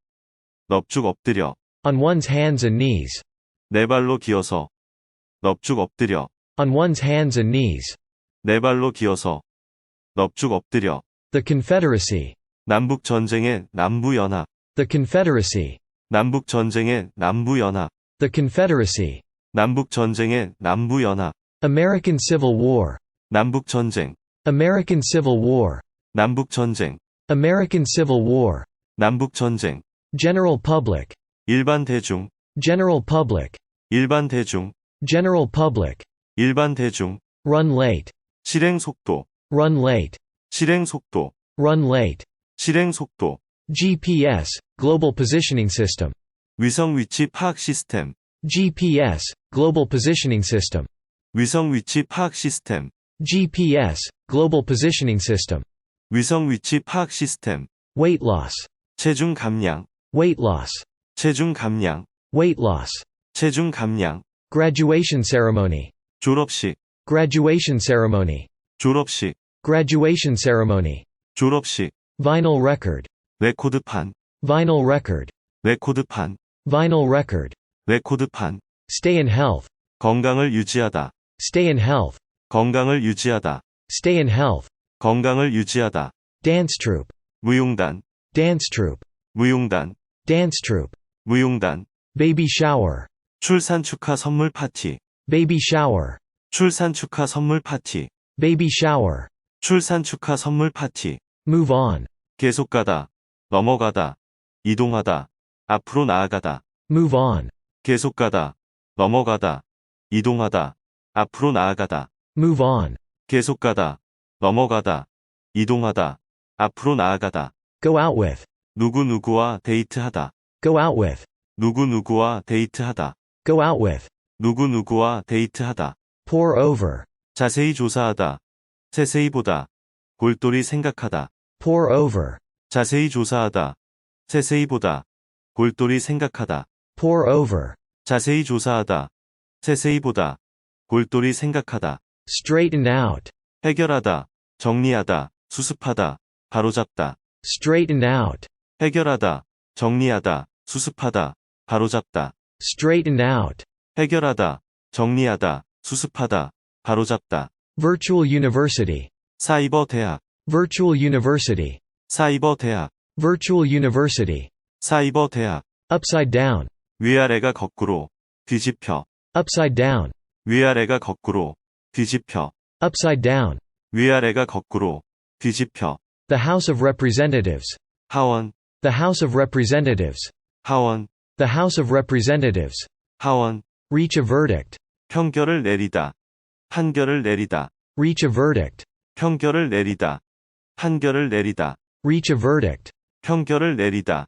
넙죽 엎드려. On one's hands and knees. 네 발로 기어서 넙죽 엎드려. On one's hands and knees. 네 발로 기어서 넙죽 엎드려. The Confederacy. 남북 전쟁의 남부 연합. The Confederacy. 남북 전쟁의 남부 연합. The Confederacy. 남북 전쟁의 남부 연합. American Civil War. 남북 전쟁. American Civil War. 남북 전쟁. American Civil War. 남북 전쟁. General public. 일반 대중. General public. 일반 대중. General public. 일반 대중. Run late. 실행 속도. Run late. 실행 속도. Run late. 실행 속도. GPS. Global Positioning System. 위성 위치 파악 시스템. GPS. Global Positioning System. 위성 위치 파악 시스템. GPS. Global Positioning System. 위성 위치 파악 시스템. Weight loss. 체중 감량. Weight loss. 체중 감량. Weight loss. 체중 감량. Graduation ceremony. 졸업식. Graduation ceremony. 졸업식. Graduation ceremony. 졸업식. Vinyl record. 레코드판. Vinyl record. 레코드판. Vinyl record. 레코드판. Stay in health. 건강을 유지하다. Stay in health. 건강을 유지하다. Stay in health. 건강을 유지하다. Dance troupe. 무용단. Dance troupe. 무용단. Dance troupe. 무용단. Baby shower. 출산 축하 선물 파티. Baby shower. 출산 축하 선물 파티. Baby shower. 출산 축하 선물 파티. Move on. 계속 가다. 넘어가다. 이동하다. 앞으로 나아가다. Move on. 계속 가다. 넘어가다. 이동하다. 앞으로 나아가다. Move on. 계속 가다. 넘어가다. 이동하다. 앞으로 나아가다. Go out with. 누구누구와 데이트하다. Go out with. 누구누구와 데이트하다. Go out with. 누구누구와 데이트하다. Pour over. 자세히 조사하다. 세세히 보다. 골똘히 생각하다. Pour over. 자세히 조사하다. 세세히 보다. 골똘히 생각하다. Pour over. 자세히 조사하다. 세세히 보다. 골똘히 생각하다. Straighten out. 해결하다. 정리하다. 수습하다. 바로잡다. Straighten out. 해결하다. 정리하다. 수습하다. 바로잡다. Straighten out. 해결하다. 정리하다. 수습하다. 바로잡다. Virtual university. 사이버 대학. Virtual university. 사이버 대학. Virtual university. 사이버 대학. Upside down. 위아래가 거꾸로. 뒤집혀. Upside down. 위아래가 거꾸로. 뒤집혀. Upside down. 위아래가 거꾸로. 뒤집혀. The House of Representatives. 하원. The House of Representatives. 하원. The House of Representatives. 하원. Reach a verdict. 평결을 내리다. 판결을 내리다. Reach a verdict. 평결을 내리다. 판결을 내리다. Reach a verdict. 평결을 내리다.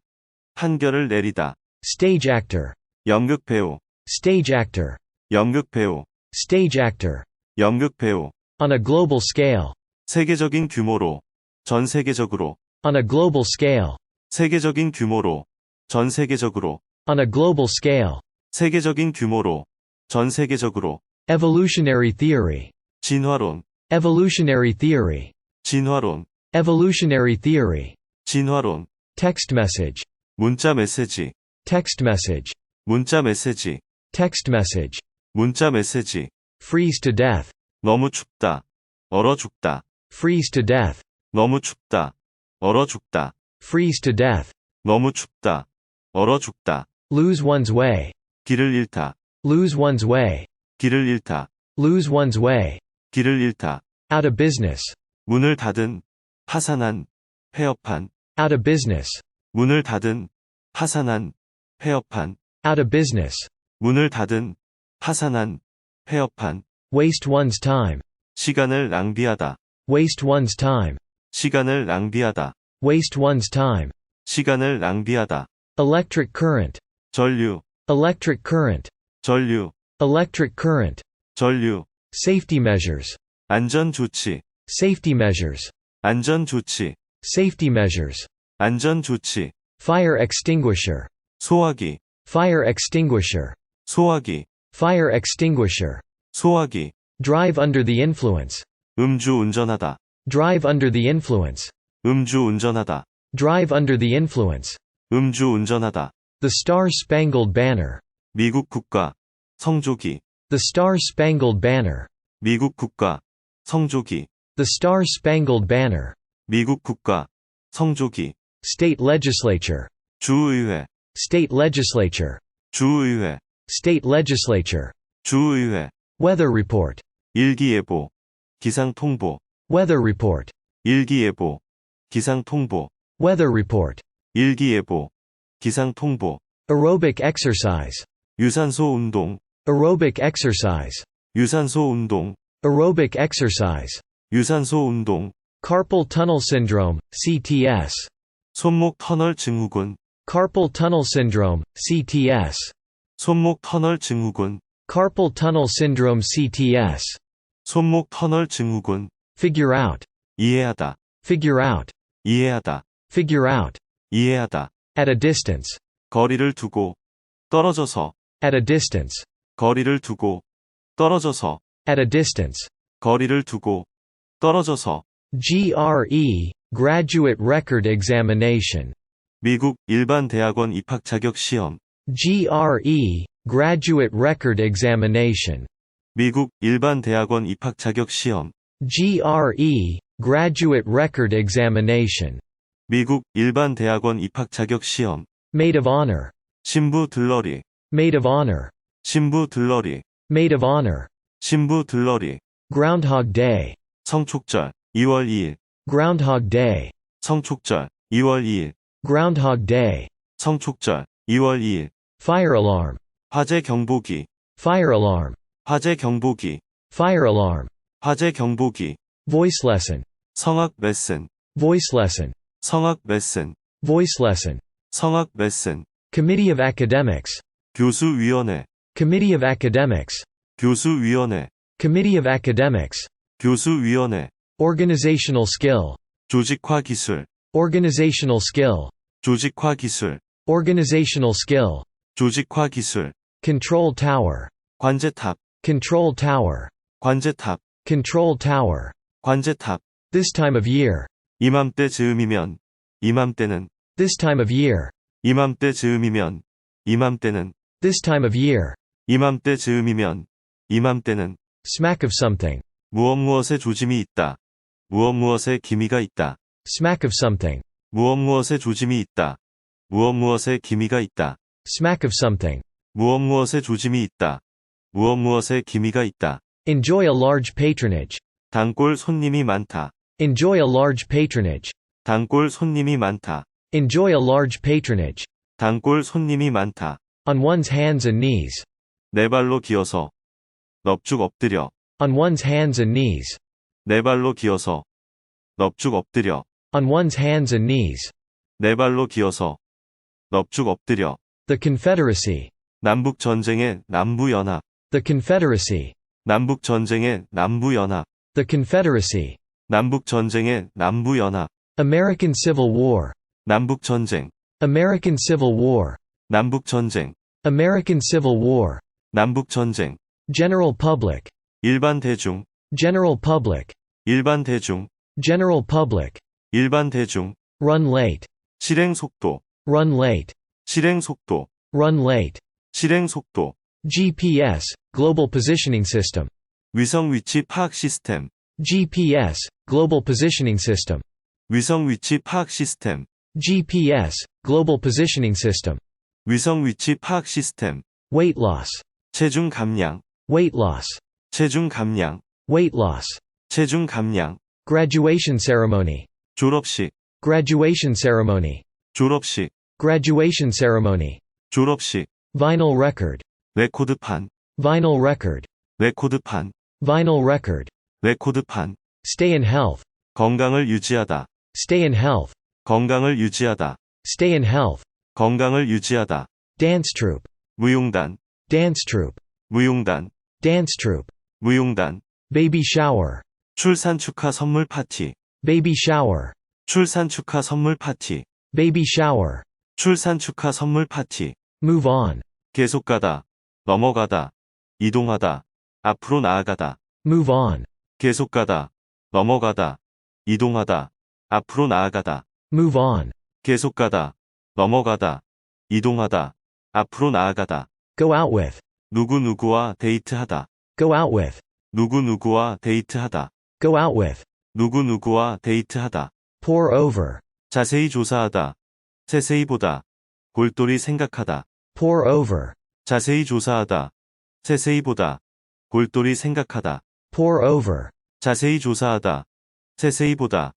판결을 내리다. Stage actor. 연극 배우. Stage actor. 연극 배우. Stage actor. 연극 배우. On a global scale. 세계적인 규모로. 전 세계적으로. On a global scale. 세계적인 규모로. 전 세계적으로. On a global scale. 세계적인 규모로. 전 세계적으로. Evolutionary theory. 진화론. Evolutionary theory. 진화론. Evolutionary theory. 진화론. Text message. 문자 메시지. Text message. 문자 메시지. Text message. 문자 메시지. Freeze to death. 너무 춥다. 얼어 죽다. Freeze to death. 너무 춥다. 얼어 죽다. Freeze to death. 너무 춥다. 얼어 죽다. Lose one's way. 길을 잃다. Lose one's way. 길을 잃다. Lose one's way. 길을 잃다. Out of business. 문을 닫은, 파산한, 폐업한. Out of business. 문을 닫은, 파산한, 폐업한. Out of business. 문을 닫은, 파산한, 폐업한. Waste one's time. 시간을 낭비하다. Waste one's time. 시간을 낭비하다. Waste one's time. 시간을 낭비하다. Electric current. 전류, Electric current. 전류, Electric current. 전류. Safety measures. 안전 조치, Safety measures. 안전 조치, Safety measures. 안전 조치. Fire extinguisher. 소화기, Fire extinguisher. 소화기, Fire extinguisher. 소화기. Drive under the influence. 음주 운전하다. Drive under the influence. 음주 운전하다. Drive under the influence. 음주 운전하다. The Star-Spangled Banner. 미국 국가, 성조기. The Star-Spangled Banner. 미국 국가, 성조기. The Star-Spangled Banner. 미국 국가, 성조기. State legislature. 주의회, State legislature. 주의회, State legislature. 주의회. Weather report. 일기예보, 기상통보. Weather report. 일기예보, 기상통보. Weather report. 일기예보, 기상통보. Aerobic exercise. 유산소 운동, Aerobic exercise. 유산소 운동. Aerobic exercise. 유산소 운동. Carpal tunnel syndrome, CTS. 손목 터널 증후군. Carpal tunnel syndrome, CTS. 손목 터널 증후군. Carpal tunnel syndrome, CTS. 손목 터널 증후군. Figure out. 이해하다, Figure out. 이해하다, Figure out. 이해하다. At a distance. 거리를 두고, 떨어져서. At a distance. 거리를 두고, 떨어져서. At a distance. 거리를 두고, 떨어져서. GRE, Graduate Record Examination. 미국 일반 대학원 입학 자격 시험. GRE, Graduate Record Examination. 미국 일반 대학원 입학 자격 시험. GRE, Graduate Record Examination. 미국 일반 대학원 입학 자격 시험. Maid of Honor. 신부 들러리. Maid of Honor. 신부 들러리. Maid of Honor. 신부 들러리. Groundhog Day. 성축절 2월 2일. Groundhog Day. 성축절 2월 2일. Groundhog Day. 성축절 2월 2일. Fire alarm. 화재 경보기. Fire alarm. 화재 경보기. Fire alarm. 화재 경보기. Voice lesson. 성악 레슨. Voice lesson. 성악 레슨. Voice lesson. 성악 레슨. Committee of Academics. 교수위원회. Committee of Academics. 교수위원회. Committee of Academics. 교수위원회. Organizational skill. 조직화 기술. Organizational skill. 조직화 기술. Organizational skill. 조직화 기술. Control tower. 관제탑. Control tower. 관제탑. Control tower. 관제탑. This time of year. 이맘때 즈음이면. 이맘때는. This time of year. 이맘때 즈음이면. 이맘때는. This time of year. 이맘때 즈음이면. 이맘때는. Smack of something. 무엇무엇에 조짐이 있다. 무엇무엇에 기미가 있다. Smack of something. 무엇무엇에 조짐이 있다. 무엇무엇에 기미가 있다. Smack of something. 무엇무엇에 조짐이 있다. 무엇무엇에 기미가 있다. Enjoy a large patronage. 단골 손님이 많다. Enjoy a large patronage. 단골 손님이 많다. Enjoy a large patronage. 단골 손님이 많다. On one's hands and knees. 네 발로 기어서. 넙죽 엎드려. On one's hands and knees. 네 발로 기어서. 넙죽 엎드려. On one's hands and knees. 네 발로 기어서. 넙죽 엎드려. The Confederacy. 남북 전쟁의 남부연합. The Confederacy. 남북 전쟁의 남부연합. The Confederacy. 남북 전쟁의 남부연합. American Civil War. 남북 전쟁. American Civil War. 남북 전쟁. American Civil War. 남북 전쟁. General public. 일반 대중. General public. 일반 대중. General public. 일반 대중. Run late. 실행 속도. Run late. 실행 속도. Run late. 실행 속도. GPS, Global Positioning System. 위성 위치 파악 시스템. GPS, Global Positioning System. 위성 위치 파악 시스템. GPS, Global Positioning System. 위성 위치 파악 시스템. Weight loss. 체중 감량. Weight loss. 체중 감량. Weight loss. 체중 감량. Graduation ceremony. 졸업식. Graduation ceremony. 졸업식. Graduation ceremony. 졸업식. Vinyl record. 레코드판. Vinyl record. 레코드판. Vinyl record. 레코드판. Stay in health. 건강을 유지하다. Stay in health. 건강을 유지하다. Stay in health. 건강을 유지하다. Dance troupe. 무용단. Dance troupe. 무용단. Dance troupe. 무용단. Baby shower. 출산 축하 선물 파티. Baby shower. 출산 축하 선물 파티. Baby shower. 출산 축하 선물 파티. Move on. 계속 가다. 넘어가다. 이동하다. 앞으로 나아가다. Move on. 계속 가다. 넘어가다. 이동하다. 앞으로 나아가다. Move on. 계속 가다. 넘어가다. 이동하다. 앞으로 나아가다. Go out with. 누구누구와 데이트하다. Go out with. 누구누구와 데이트하다. Go out with. 누구누구와 데이트하다. Pour over. 자세히 조사하다. 세세히 보다. 골똘히 생각하다. Pour over. 자세히 조사하다. 세세히 보다. 골똘히 생각하다. Pour over. 자세히 조사하다. 세세히 보다.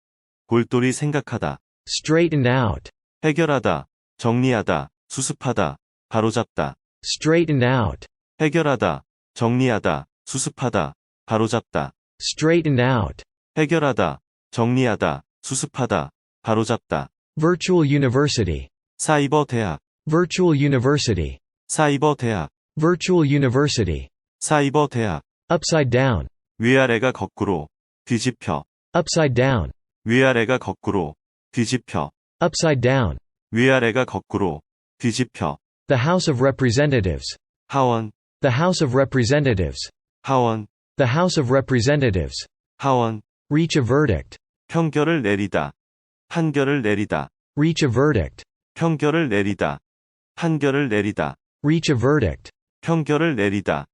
골똘히 생각하다. Straighten out. 해결하다. 정리하다. 수습하다. 바로잡다. Straighten out. 해결하다. 정리하다. 수습하다. 바로잡다. Straighten out. 해결하다. 정리하다. 수습하다. 바로잡다. Virtual university. 사이버 대학. Virtual university. 사이버 대학. Virtual university. 사이버 대학. Upside down. 위아래가 거꾸로. 뒤집혀. Upside down. 위아래가 거꾸로. 뒤집혀. Upside down. 위아래가 거꾸로. 뒤집혀. The House of Representatives. 하원. The House of Representatives. 하원. The House of Representatives. 하원. Reach a verdict. 평결을 내리다. 판결을 내리다. Reach a verdict. 평결을 내리다. 판결을 내리다. Reach a verdict. 평결을 내리다.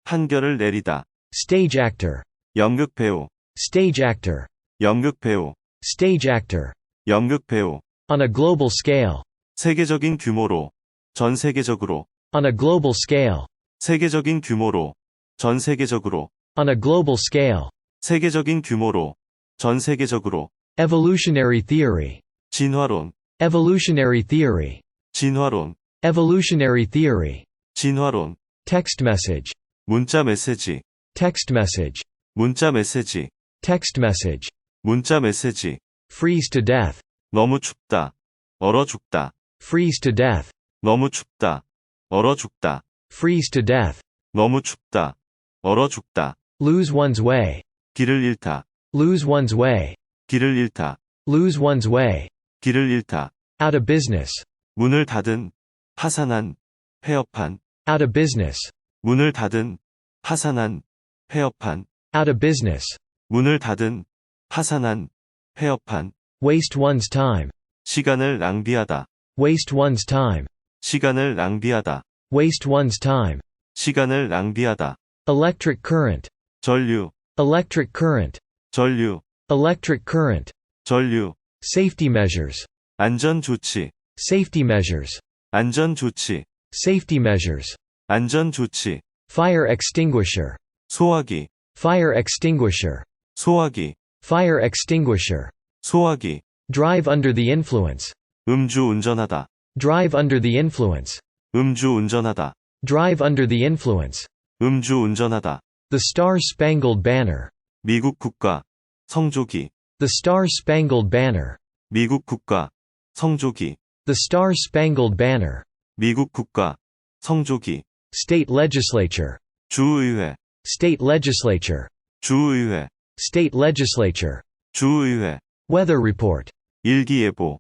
판결을 내리다. Stage actor. 연극 배우. Stage actor. 연극 배우. Stage actor. 연극 배우. On a global scale. 세계적인 규모로. 전 세계적으로. On a global scale. 세계적인 규모로. 전 세계적으로. On a global scale. 세계적인 규모로. 전 세계적으로. Evolutionary theory. 진화론. Evolutionary theory. 진화론. Evolutionary theory. 진화론. Text message. 문자 메시지. Text message. 문자 메시지. Text message. 문자 메시지. Freeze to death. 너무 춥다. 얼어 죽다. Freeze to death. 너무 춥다. 얼어 죽다. Freeze to death. 너무 춥다. 얼어 죽다. Lose one's way. 길을 잃다. Lose one's way. 길을 잃다. Lose one's way. 길을 잃다. Out of business. 문을 닫은. 파산한. 폐업한. Out of business. 문을 닫은. 파산한. 폐업한. Out of business. 문을 닫은. 파산한. 폐업한. Waste one's time. 시간을 낭비하다. Waste one's time. 시간을 낭비하다. Waste one's time. 시간을 낭비하다. Electric current. 전류. Electric current. 전류. Electric current. 전류. Safety measures. 안전 조치. Safety measures. 안전 조치. Safety measures. 안전 조치. Fire extinguisher. 소화기. Fire extinguisher. 소화기. Fire extinguisher. 소화기. Drive under the influence. 음주 운전하다. Drive under the influence. 음주 운전하다. Drive under the influence. 음주 운전하다. The Star-Spangled Banner. 미국 국가. 성조기. The Star-Spangled Banner. 미국 국가. 성조기. The Star-Spangled Banner. 미국 국가. 성조기. State legislature. 주의회. State legislature. 주의회. State legislature. 주의회. Weather report. 일기예보.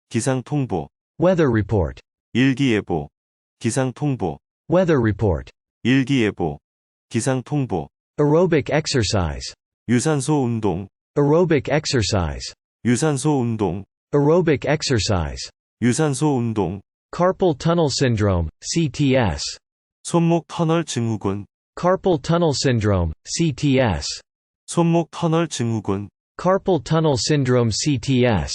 기상통보. Weather report. 일기예보. 기상통보. Weather report. 일기예보. 기상통보. Aerobic exercise. 유산소 운동. Aerobic exercise. 유산소 운동. Aerobic exercise. 유산소 운동. Carpal tunnel syndrome, CTS. 손목 터널 증후군. Carpal tunnel syndrome, CTS. 손목 터널 증후군. Carpal tunnel syndrome (CTS).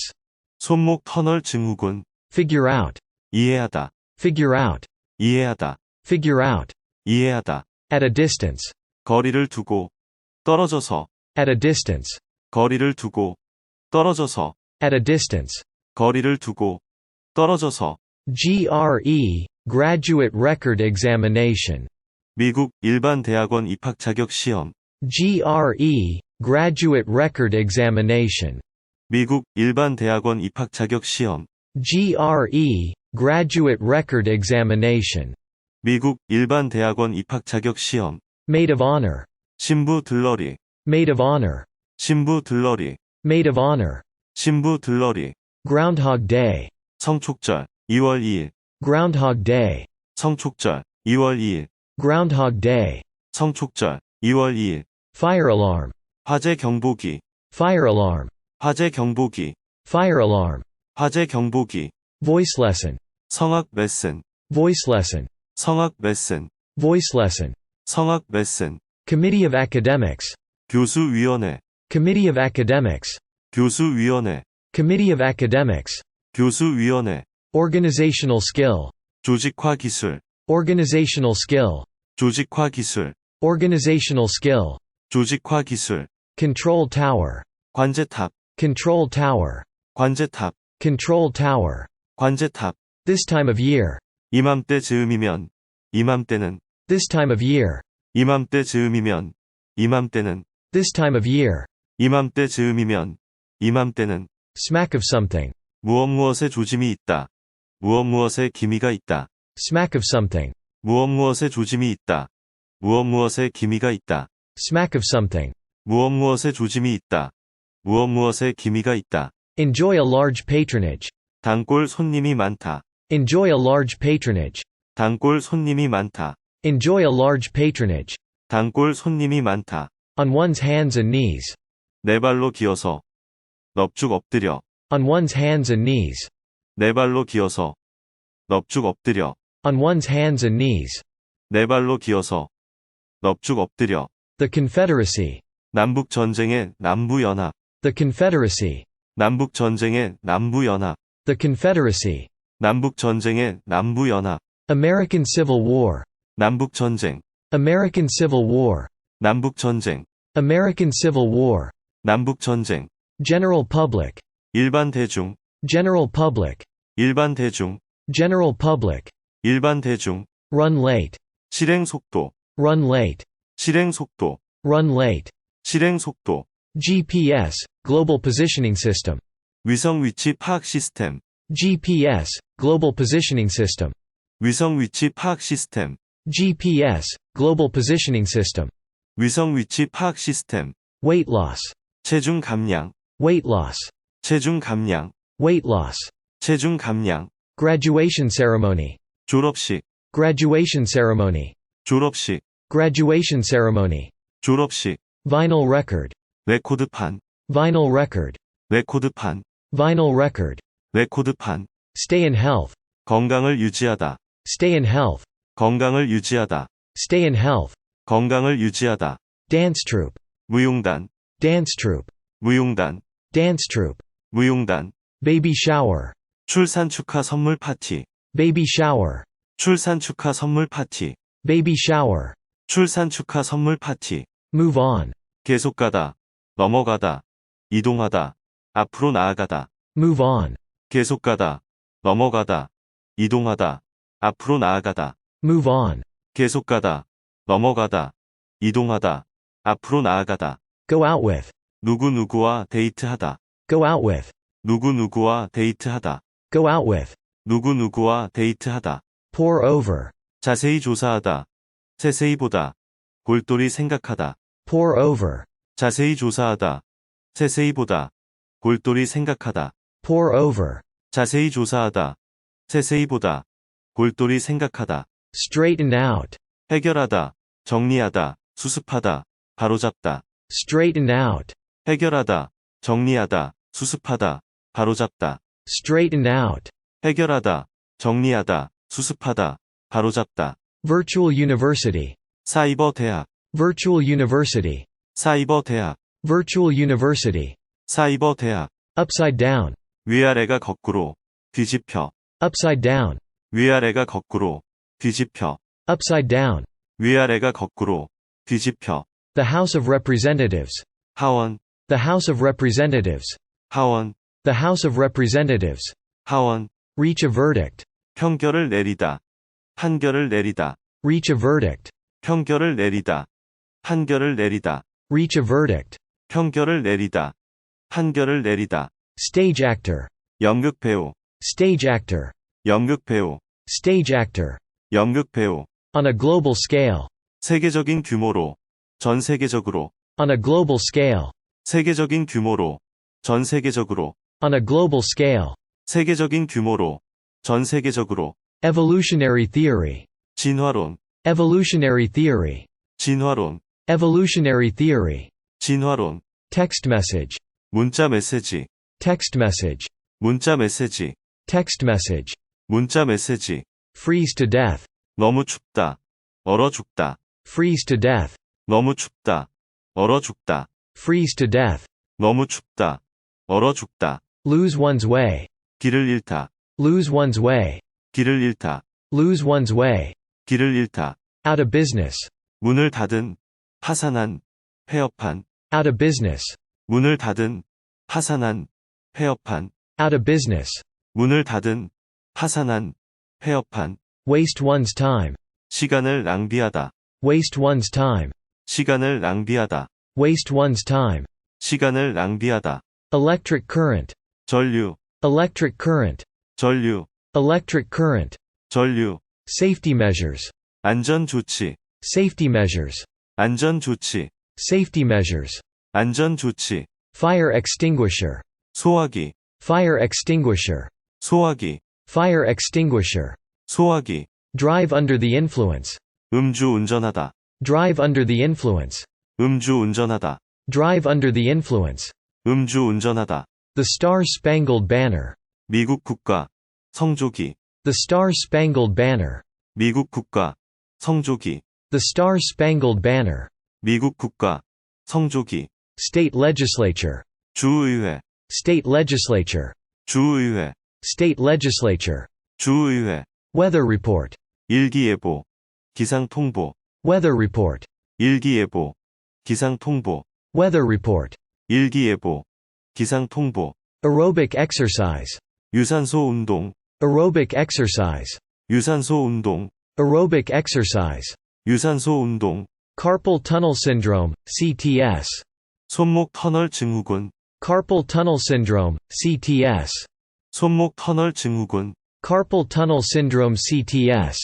손목 터널 증후군. Figure out. 이해하다. Figure out. 이해하다. Figure out. 이해하다. At a distance. 거리를 두고. 떨어져서. At a distance. 거리를 두고. 떨어져서. At a distance. 거리를 두고. 떨어져서. GRE, Graduate Record Examination. 미국 일반 대학원 입학 자격 시험. GRE, Graduate Record Examination. 미국 일반 대학원 입학 자격 시험. GRE, Graduate Record Examination. 미국 일반 대학원 입학 자격 시험. Maid of Honor. 신부 들러리. Maid of Honor. 신부 들러리. Maid of Honor. 신부 들러리. Groundhog Day. 성촉절 2월 2일. Groundhog Day. 성촉절 2월 2일. Groundhog Day. 성촉절 2월 2일. Fire alarm. 화재 경보기. Fire alarm. 화재 경보기. Fire alarm. 화재 경보기. Voice lesson. 성악 레슨. Voice lesson. 성악 레슨. Voice lesson. 성악 레슨. Committee of Academics. 교수위원회. Committee of Academics. 교수위원회. Committee of Academics. 교수위원회. Organizational skill. 조직화 기술. Organizational skill. 조직화 기술. Organizational skill. 조직화 기술. Control tower. 관제탑. Control tower. 관제탑. Control tower. 관제탑. This time of year. 이맘때 즈음이면. 이맘때는. This time of year. 이맘때 즈음이면. 이맘때는. This time of year. 이맘때 즈음이면. 이맘때는. Smack of something. 무엇무엇에 조짐이 있다. 무엇무엇에 기미가 있다. Smack of something. 무엇무엇에 조짐이 있다. 무엇무엇에 기미가 있다. Smack of something. 무엇무엇에 조짐이 있다. 무엇무엇에 기미가 있다. Enjoy a large patronage. 단골 손님이 많다. Enjoy a large patronage. 단골 손님이 많다. Enjoy a large patronage. 단골 손님이 많다. On one's hands and knees. 네 발로 기어서. 넙죽 엎드려. On one's hands and knees. 네 발로 기어서. 넙죽 엎드려. On one's hands and knees. 네 발로 기어서. 넙죽 엎드려. The Confederacy. 남북 전쟁의 남부연합. The Confederacy. 남북 전쟁의 남부연합. The Confederacy. 남북 전쟁의 남부연합. American Civil War. 남북 전쟁. American Civil War. 남북 전쟁. American Civil War. 남북 전쟁. General public. 일반 대중. General public. 일반 대중. General public. 일반 대중. Run late. 실행 속도. Run late. 실행 속도. Run late. 실행 속도. GPS, Global Positioning System. 위성 위치 파악 시스템. GPS, Global Positioning System. 위성 위치 파악 시스템. GPS, Global Positioning System. 위성 위치 파악 시스템. Weight loss. 체중 감량. Weight loss. 체중 감량. Weight loss. 체중 감량. Graduation ceremony. 졸업식. Graduation ceremony. 졸업식. Graduation ceremony. 졸업식. Vinyl record. 레코드판. Vinyl record. 레코드판. Vinyl record. 레코드판. Stay in health. 건강을 유지하다. Stay in health. 건강을 유지하다. Stay in health. 건강을 유지하다. Dance troupe. 무용단. Dance troupe. 무용단. Dance troupe. 무용단. Baby shower. 출산 축하 선물 파티. Baby shower. 출산 축하 선물 파티. Baby shower. 출산 축하 선물 파티. Move on. 계속 가다. 넘어가다. 이동하다. 앞으로 나아가다. Move on. 계속 가다. 넘어가다. 이동하다. 앞으로 나아가다. Move on. 계속 가다. 넘어가다. 이동하다. 앞으로 나아가다. Go out with. 누구누구와 데이트하다. Go out with. 누구누구와 데이트하다. Go out with. 누구누구와 데이트하다. Pour over. 자세히 조사하다. 세세히 보다. 골똘히 생각하다. Pour over. 자세히 조사하다. 세세히 보다. 골똘히 생각하다. Pour over. 자세히 조사하다. 세세히 보다. 골똘히 생각하다. Straighten out. 해결하다. 정리하다. 수습하다. 바로잡다. Straighten out. 해결하다. 정리하다. 수습하다. 바로잡다. Straighten out. 해결하다. 정리하다. 수습하다. 바로잡다. Virtual university. 사이버 대학. Virtual university. 사이버 대학. Virtual university. 사이버 대학. Upside down. 위아래가 거꾸로, 뒤집혀. Upside down. 위아래가 거꾸로, 뒤집혀. Upside down. 위아래가 거꾸로, 뒤집혀. The House of Representatives. 하원, The House of Representatives. 하원, The House of Representatives. 하원. Reach a verdict. 평결을 내리다. 판결을 내리다. Reach a verdict. 평결을 내리다. 판결을 내리다. Reach a verdict. 평결을 내리다. 판결을 내리다. Stage actor. 연극 배우. Stage actor. 연극 배우. Stage actor. 연극 배우. On a global scale. 세계적인 규모로. 전 세계적으로. On a global scale. 세계적인 규모로. 전 세계적으로. On a global scale. 세계적인 규모로. 전 세계적으로. Evolutionary theory. 진화론. Evolutionary theory. 진화론. Evolutionary theory. 진화론. Text message. 문자 메시지. Text message. 문자 메시지. Text message. 문자 메시지. Freeze to death. 너무 춥다. 얼어 죽다. Freeze to death. 너무 춥다. 얼어 죽다. Freeze to death. 너무 춥다. 얼어 죽다. Lose one's way. 길을 잃다. Lose one's way. 길을 잃다. Lose one's way. 길을 잃다. Out of business. 문을 닫은, 파산한, 폐업한. Out of business. 문을 닫은, 파산한, 폐업한. Out of business. 문을 닫은, 파산한, 폐업한. Waste one's time. 시간을 낭비하다. Waste one's time. 시간을 낭비하다. Waste one's time. 시간을 낭비하다. Electric current. 전류, Electric current. 전류, Electric current. 전류. Safety measures. 안전 조치, Safety measures. 안전 조치, Safety measures. 안전 조치. Fire extinguisher. 소화기, Fire extinguisher. 소화기, Fire extinguisher. 소화기. Drive under the influence. 음주 운전하다. Drive under the influence. 음주 운전하다. Drive under the influence. 음주 운전하다. The Star-Spangled Banner. 미국 국가, 성조기. The Star-Spangled Banner. 미국 국가, 성조기. The Star-Spangled Banner. 미국 국가, 성조기. State legislature. 주의회, State legislature. 주의회, State legislature. 주의회. Weather report. 일기예보, 기상통보. Weather report. 일기예보, 기상통보. Weather report. 일기예보, 기상통보. Aerobic exercise. 유산소 운동, Aerobic exercise. 유산소 운동. Aerobic exercise. 유산소 운동. Carpal tunnel syndrome, CTS. 손목 터널 증후군. Carpal tunnel syndrome, CTS. 손목 터널 증후군. Carpal tunnel syndrome, CTS.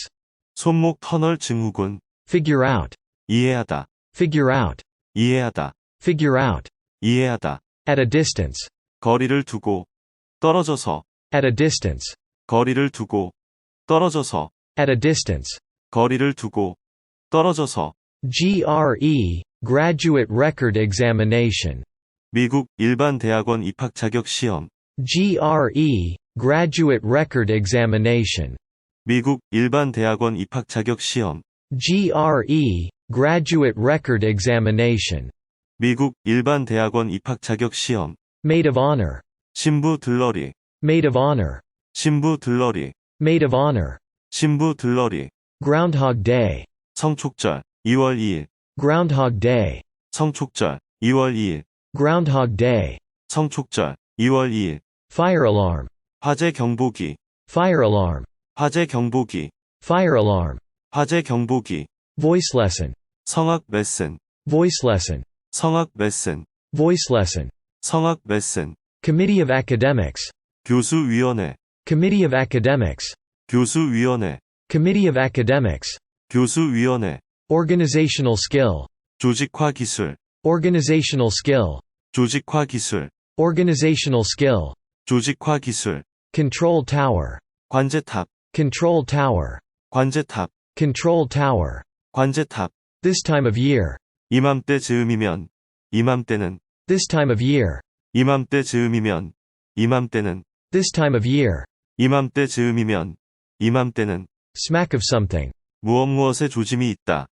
손목 터널 증후군. Figure out. 이해하다. Figure out. 이해하다. Figure out. 이해하다. At a distance. 거리를 두고. 떨어져서. At a distance. 거리를 두고. 떨어져서. At a distance. 거리를 두고. 떨어져서. GRE, Graduate Record Examination. 미국 일반 대학원 입학 자격 시험. GRE, Graduate Record Examination. 미국 일반 대학원 입학 자격 시험. GRE, Graduate Record Examination. 미국 일반 대학원 입학 자격 시험. Maid of Honor. 신부 들러리. Maid of Honor. 신부 들러리. Maid of Honor. 신부 들러리. Groundhog Day. 성촉절 2월 2일. Groundhog Day. 성촉절 2월 2일. Groundhog Day. 성촉절 2월 2일. Fire alarm. 화재 경보기. Fire alarm. 화재 경보기. Fire alarm. 화재 경보기. Voice lesson. 성악 레슨. Voice lesson. 성악 레슨. Voice lesson. 성악 레슨. Committee of Academics. 교수위원회. Committee of Academics. 교수위원회. Committee of Academics. 교수위원회. Organizational skill. 조직화 기술. Organizational skill. 조직화 기술. Organizational skill. 조직화 기술. Control tower. 관제탑. Control tower. 관제탑. Control tower. 관제탑. This time of year. 이맘때 즈음이면. 이맘때는. This time of year. 이맘때 즈음이면. 이맘때는. This time of year. 이맘때 즈음이면. 이맘때는. Smack of something. 무엇 무엇에 조짐이 있다.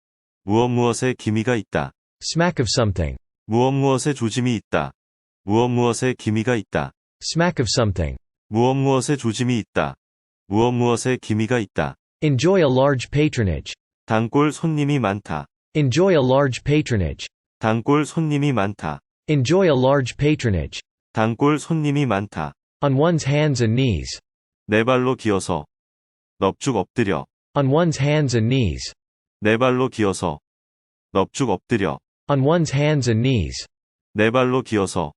무엇 무엇에 기미가 있다. Smack of something. 무엇 무엇에 조짐이 있다. 무엇 무엇에 기미가 있다. Smack of something. 무엇 무엇에 조짐이 있다. 무엇 무엇에 기미가 있다. Enjoy a large patronage. 단골 손님이 많다. Enjoy a large patronage. 단골 손님이 많다. Enjoy a large patronage. 단골 손님이 많다. On one's hands and knees. 네 발로 기어서 넙죽 엎드려. On one's hands and knees. 네 발로 기어서 넙죽 엎드려. On one's hands and knees. 네 발로 기어서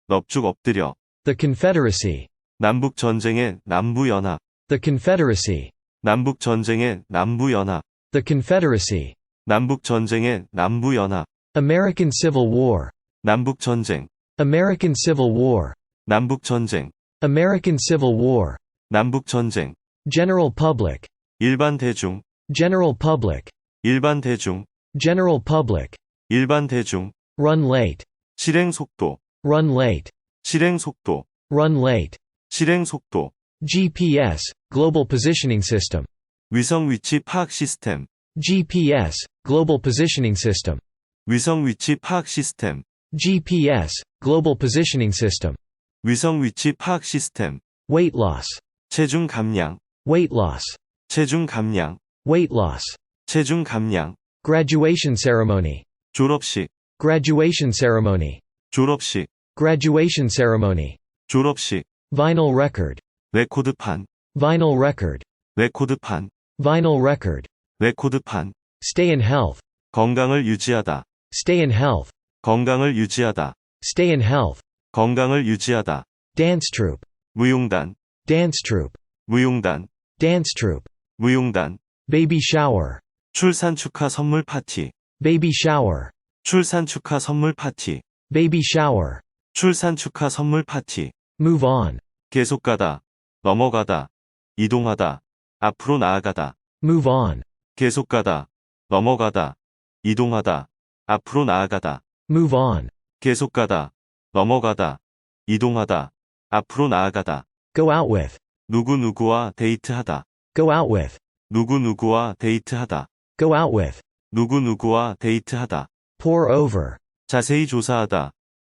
넙죽 엎드려. The Confederacy. 남북 전쟁의 남부 연합. The Confederacy. 남북 전쟁의 남부 연합. The Confederacy. 남북 전쟁의 남부 연합. American Civil War. 남북 전쟁. American Civil War. 남북 전쟁. American Civil War. 남북 전쟁. General public. 일반 대중. General public. 일반 대중. General public. 일반 대중. Run late. 실행 속도. Run late. 실행 속도. Run late. 실행 속도. GPS, Global Positioning System. 위성 위치 파악 시스템. GPS, Global Positioning System. 위성 위치 파악 시스템. GPS, Global Positioning System. 위성 위치 파악 시스템. Weight loss. 체중 감량. Weight loss. 체중 감량. Weight loss. 체중 감량. Graduation ceremony. 졸업식. Graduation ceremony. 졸업식. Graduation ceremony. 졸업식. Vinyl record. 레코드판. Vinyl record. 레코드판. Vinyl record. 레코드판. Stay in health. 건강을 유지하다. Stay in health. 건강을 유지하다. Stay in health. 건강을 유지하다. Dance troupe. 무용단. Dance troupe. 무용단. Dance troupe. 무용단. Baby shower. 출산 축하 선물 파티. Baby shower. 출산 축하 선물 파티. Baby shower. 출산 축하 선물 파티. Move on. 계속 가다. 넘어가다. 이동하다. 앞으로 나아가다. Move on. 계속 가다. 넘어가다. 이동하다. 앞으로 나아가다. Move on. 계속 가다. 넘어가다. 이동하다. 앞으로 나아가다. Go out with. 누구누구와 데이트하다. Go out with. 누구누구와 데이트하다. Go out with. 누구누구와 데이트하다. Pour over. 자세히 조사하다.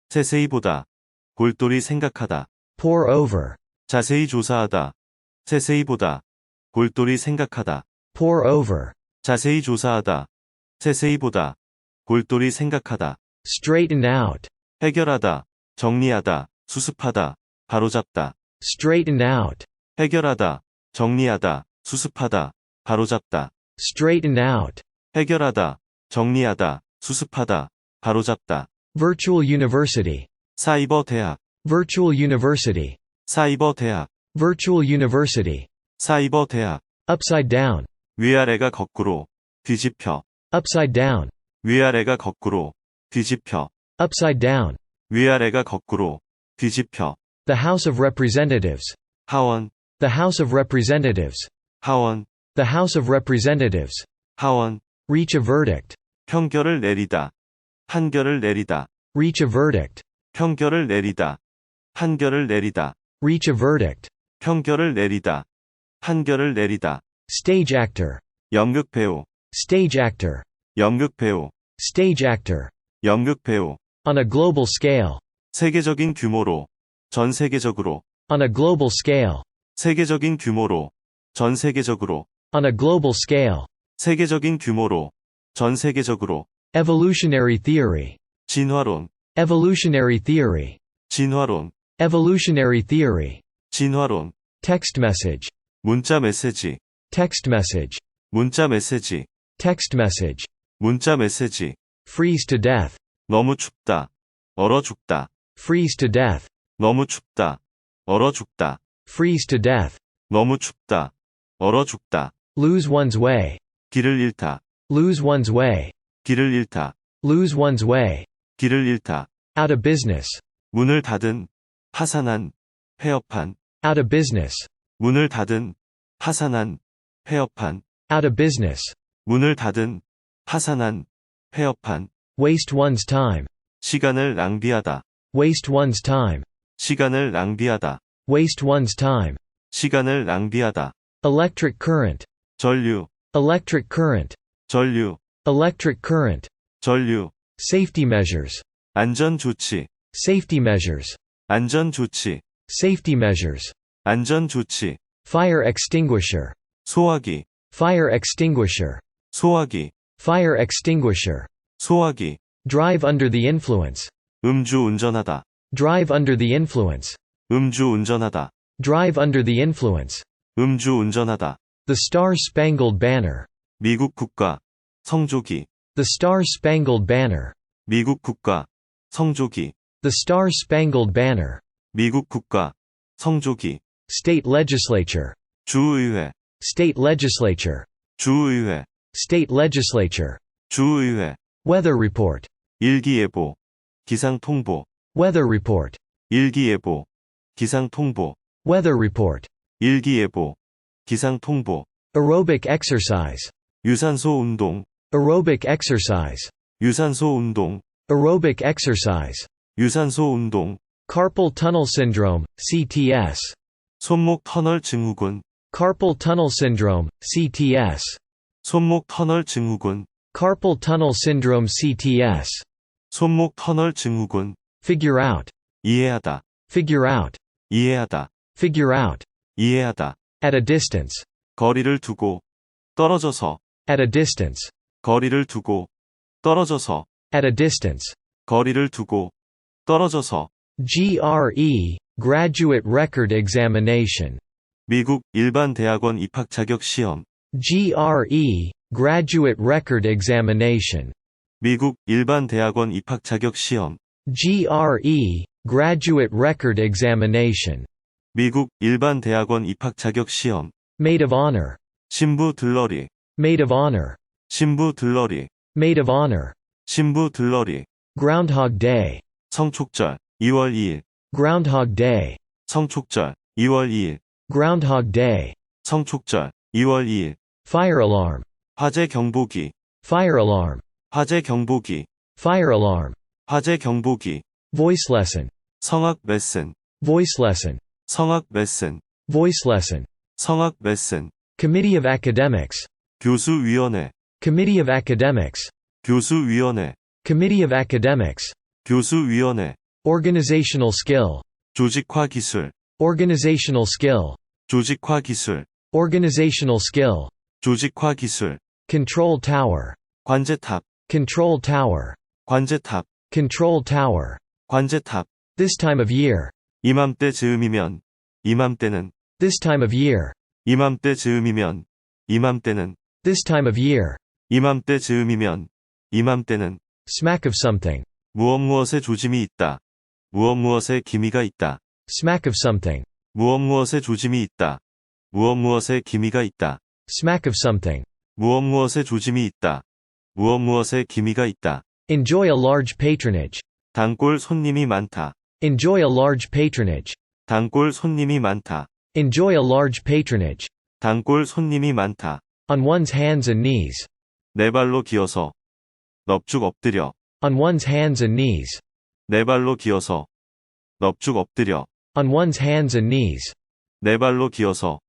세세히 보다. 골똘히 생각하다. Pour over. 자세히 조사하다. 세세히 보다. 골똘히 생각하다. Pour over. 자세히 조사하다. 세세히 보다. 골똘히 생각하다. Straighten out. 해결하다. 정리하다. 수습하다. 바로잡다. Straighten out. 해결하다. 정리하다. 수습하다. 바로잡다. Straighten out. 해결하다. 정리하다. 수습하다. 바로잡다. Virtual university. 사이버 대학. Virtual university. 사이버 대학. Virtual university. 사이버 대학. Upside down. 위아래가 거꾸로. 뒤집혀. Upside down. 위아래가 거꾸로. 뒤집혀. Upside down. 위아래가 거꾸로. 뒤집혀. The House of Representatives. 하원. The House of Representatives. 하원. The House of Representatives. 하원. Reach a verdict. 평결을 내리다. 판결을 내리다. Reach a verdict. 평결을 내리다. 판결을 내리다. Reach a verdict. 평결을 내리다. 판결을 내리다. Stage actor. 연극 배우. Stage actor. 연극 배우. Stage actor. 연극 배우. On a global scale. 세계적인 규모로. 전 세계적으로. On a global scale. 세계적인 규모로. 전 세계적으로. On a global scale. 세계적인 규모로. 전 세계적으로. Evolutionary theory. 진화론. Evolutionary theory. 진화론. Evolutionary theory. 진화론. Text message. 문자 메시지. Text message. 문자 메시지. Text message. 문자 메시지. Freeze to death. 너무 춥다. 얼어 죽다. Freeze to death. 너무 춥다. 얼어 죽다. Freeze to death. 너무 춥다. 얼어 죽다. Lose one's way. 길을 잃다. Lose one's way. 길을 잃다. Lose one's way. 길을 잃다. Out of business. 문을 닫은. 파산한. 폐업한. Out of business. 문을 닫은. 파산한. 폐업한. Out of business. 문을 닫은. 파산한. 폐업한. Waste one's time. 시간을 낭비하다. Waste one's time. 시간을 낭비하다. Waste one's time. 시간을 낭비하다. Electric current. 전류. Electric current. 전류. Electric current. 전류. Safety measures. 안전 조치, Safety measures. 안전 조치, Safety measures. 안전 조치. Fire extinguisher. 소화기, Fire extinguisher. 소화기, Fire extinguisher. 소화기. Drive under the influence. 음주 운전하다, Drive under the influence. 음주 운전하다, Drive under the influence. 음주 운전하다. The Star-Spangled Banner. 미국 국가, 성조기, The Star-Spangled Banner. 미국 국가, 성조기, The Star-Spangled Banner. 미국 국가, 성조기. State legislature. 주의회, State legislature. 주의회, State legislature. 주의회. Weather report. 일기예보, 기상통보, Weather report. 일기예보, 기상통보, Weather report. 일기예보, 기상통보. Aerobic exercise. 유산소 운동, Aerobic exercise. 유산소 운동, Aerobic exercise. 유산소 운동. Carpal tunnel syndrome, CTS. 손목 터널 증후군, Carpal tunnel syndrome, CTS. 손목 터널 증후군, Carpal tunnel syndrome, CTS. 손목 터널 증후군. Figure out. 이해하다, Figure out. 이해하다, Figure out. 이해하다. At a distance. 거리를 두고, 떨어져서, At a distance. 거리를 두고, 떨어져서, At a distance. 거리를 두고, 떨어져서. GRE, Graduate Record Examination. 미국 일반 대학원 입학 자격 시험. GRE, Graduate Record Examination. 미국 일반 대학원 입학 자격 시험. GRE, Graduate Record Examination. 미국 일반 대학원 입학 자격 시험. Maid of Honor. 신부 들러리, Maid of Honor. 신부 들러리, Maid of Honor. 신부 들러리. Groundhog Day. 성촉절, 2월 2일. Groundhog Day. 성촉절, 2월 2일. Groundhog Day. 성촉절, 2월 2일. Fire alarm. 화재 경보기, Fire alarm. 화재 경보기, Fire alarm. 화재 경보기. Voice lesson. 성악 레슨, Voice lesson. 성악 레슨, Voice lesson. 성악 레슨. Committee of Academics. 교수위원회, Committee of Academics. 교수위원회, Committee of Academics. 교수위원회. Organizational skill. 조직화 기술, Organizational skill. 조직화 기술, Organizational skill. 조직화 기술. Control tower. 관제탑, Control tower. 관제탑, Control tower. 관제탑. This time of year. 이맘때 즈음이면, 이맘때는. This time of year. 이맘때 즈음이면, 이맘때는. This time of year. 이맘때 즈음이면, 이맘때는. Smack of something. 무엇무엇에 조짐이 있다. 무엇무엇에 기미가 있다. Smack of something. 무엇무엇에 조짐이 있다. 무엇무엇에 기미가 있다. Smack of something. 무엇무엇에 조짐이 있다. 무엇무엇에 기미가 있다. Enjoy a large patronage. 단골 손님이 많다. Enjoy a large patronage. 단골 손님이 많다. Enjoy a large patronage. 단골 손님이 많다. On one's hands and knees. 네 발로 기어서. 넙죽 엎드려. On one's hands and knees. 네 발로 기어서. 넙죽 엎드려. On one's hands and knees. 네 발로 기어서.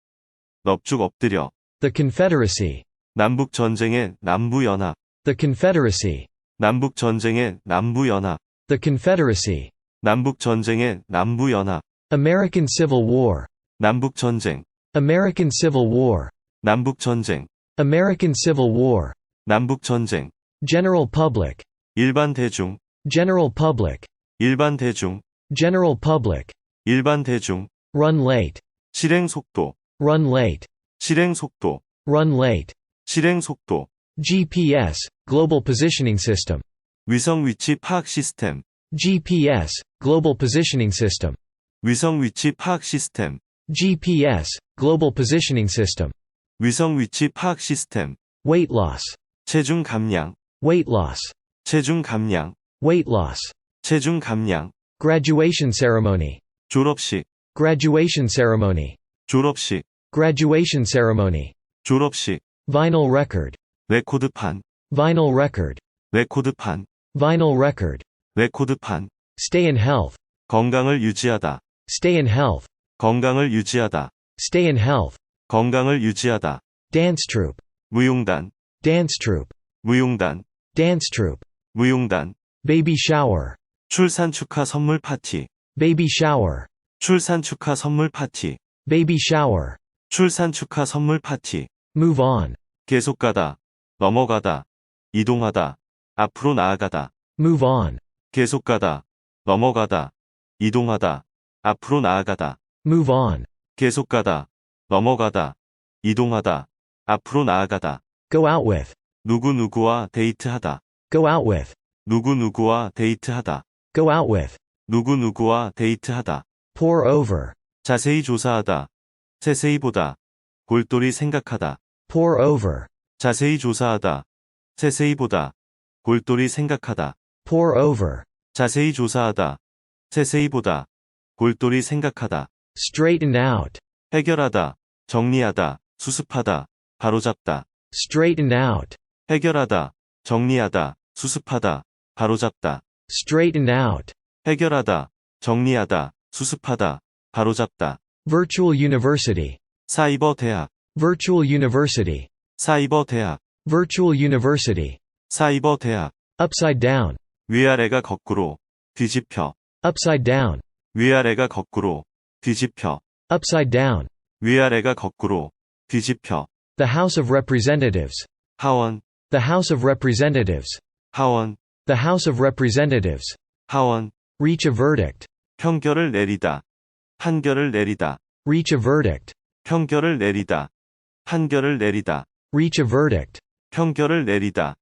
넙죽 엎드려. The Confederacy. 남북 전쟁의 남부연합. The Confederacy. 남북 전쟁의 남부연합. The Confederacy. 남북 전쟁의 남부연합. American Civil War. 남북 전쟁. American Civil War. 남북 전쟁. American Civil War. 남북 전쟁. General public. 일반 대중. General public. 일반 대중. General public. 일반 대중. Run late. 실행 속도. Run late. 실행 속도. Run late. 실행 속도. GPS, Global Positioning System. 위성 위치 파악 시스템. GPS, Global Positioning System. 위성 위치 파악 시스템. GPS, Global Positioning System. 위성 위치 파악 시스템. Weight loss. 체중 감량. Weight loss. 체중 감량. Weight loss. 체중 감량. Graduation ceremony. 졸업식. Graduation ceremony. 졸업식. Graduation ceremony. 졸업식. Vinyl record. 레코드판. Vinyl record. 레코드판. Vinyl record. 레코드판. Stay in health. 건강을 유지하다. Stay in health. 건강을 유지하다. Stay in health. 건강을 유지하다. Dance troupe. 무용단. Dance troupe. 무용단. Dance troupe. 무용단. Baby shower. 출산 축하 선물 파티. Baby shower. 출산 축하 선물 파티. Baby shower. 출산 축하 선물 파티. Move on. 계속 가다. 넘어가다. 이동하다. 앞으로 나아가다. Move on. 계속 가다. 넘어가다. 이동하다. 앞으로 나아가다. Move on. 계속 가다. 넘어가다. 이동하다. 앞으로 나아가다. Go out with. 누구누구와 데이트하다. Go out with. 누구누구와 데이트하다. Go out with. 누구누구와 데이트하다. Pour over. 자세히 조사하다. 세세히 보다. 골똘히 생각하다. Pour over. 자세히 조사하다. 세세히 보다. 골똘히 생각하다. Pour over. 자세히 조사하다. 세세히 보다. 골똘히 생각하다. Straighten out. 해결하다. 정리하다. 수습하다. 바로잡다. Straighten out. 해결하다. 정리하다. 수습하다. 바로잡다. Straighten out. 해결하다. 정리하다. 수습하다. 바로잡다. Virtual university. 사이버 대학. Virtual university. 사이버 대학. Virtual university. 사이버 대학. Upside down. 위아래가 거꾸로. 뒤집혀. Upside down. 위아래가 거꾸로. 뒤집혀. Upside down. 위아래가 거꾸로. 뒤집혀. The House of Representatives. 하원. The House of Representatives. 하원. The House of Representatives. 하원. Reach a verdict. 평결을 내리다. 판결을 내리다. Reach a verdict. 평결을 내리다. 판결을 내리다. Reach a verdict. 평결을 내리다.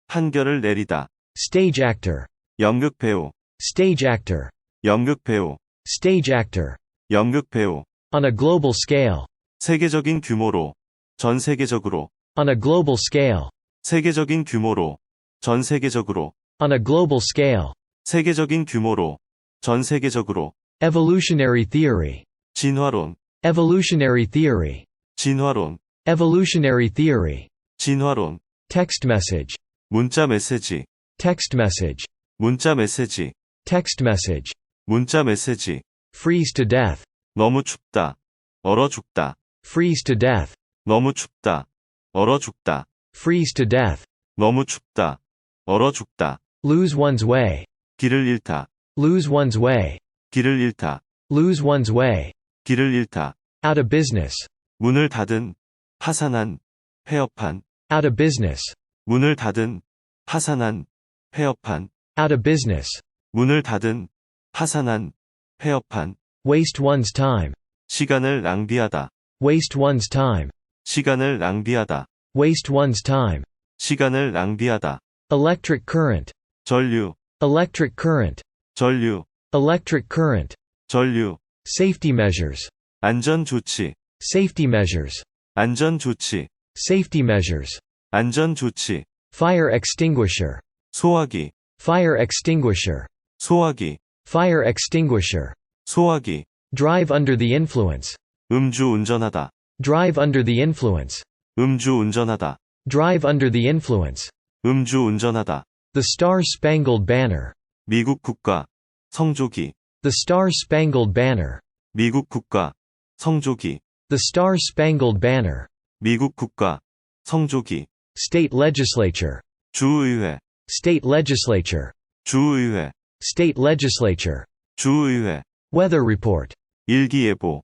판결을 내리다. Stage actor. 연극 배우. Stage actor. 연극 배우. Stage actor. 연극 배우. On a global scale. 세계적인 규모로. 전 세계적으로. On a global scale. 세계적인 규모로. 전 세계적으로. On a global scale. 세계적인 규모로. 전 세계적으로. Evolutionary theory. 진화론. Evolutionary theory. 진화론. Evolutionary theory. 진화론. Text message. 문자 메시지. Text message. 문자 메시지. Text message. 문자 메시지. Freeze to death. 너무 춥다. 얼어 죽다. Freeze to death. 너무 춥다. 얼어 죽다. Freeze to death. 너무 춥다. 얼어 죽다. Lose one's way. 길을 잃다. Lose one's way. 길을 잃다. Lose one's way. 길을 잃다. Out of business. 문을 닫은. 파산한. 폐업한. Out of business. 문을 닫은. 파산한. 폐업한. Out of business. 문을 닫은. 파산한. 폐업한. Waste one's time. 시간을 낭비하다. Waste one's time. 시간을 낭비하다. Waste one's time. 시간을 낭비하다. Electric current. 전류. Electric current. 전류. Electric current. 전류. Safety measures. 안전 조치. Safety measures. 안전 조치. Safety measures. 안전 조치. Fire extinguisher. 소화기. Fire extinguisher. 소화기. Fire extinguisher. 소화기. Drive under the influence. 음주 운전하다. Drive under the influence. 음주 운전하다. Drive under the influence. 음주 운전하다. The Star-Spangled Banner. 미국 국가. 성조기. The Star-Spangled Banner. 미국 국가. 성조기. The Star-Spangled Banner. 미국 국가. 성조기. State legislature. 주의회. State legislature. 주의회. State legislature. 주의회. Weather report. 일기예보.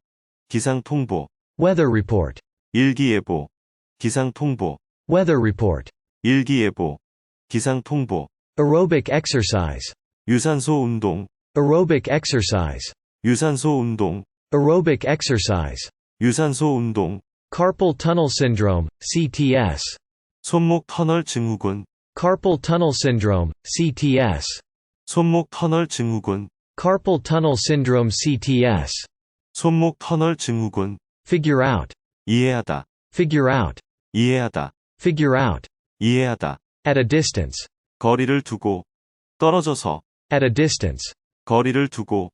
기상통보. Weather report. 일기예보. 기상통보. Weather report. 일기예보. 기상통보. Aerobic exercise. 유산소 운동. Aerobic exercise. 유산소 운동. Aerobic exercise. 유산소 운동. Carpal tunnel syndrome, CTS. 손목 터널 증후군. Carpal tunnel syndrome, CTS. 손목 터널 증후군. Carpal tunnel syndrome, CTS. 손목 터널 증후군. Figure out. 이해하다. Figure out. 이해하다. Figure out. 이해하다. At a distance. 거리를 두고. 떨어져서. At a distance. 거리를 두고.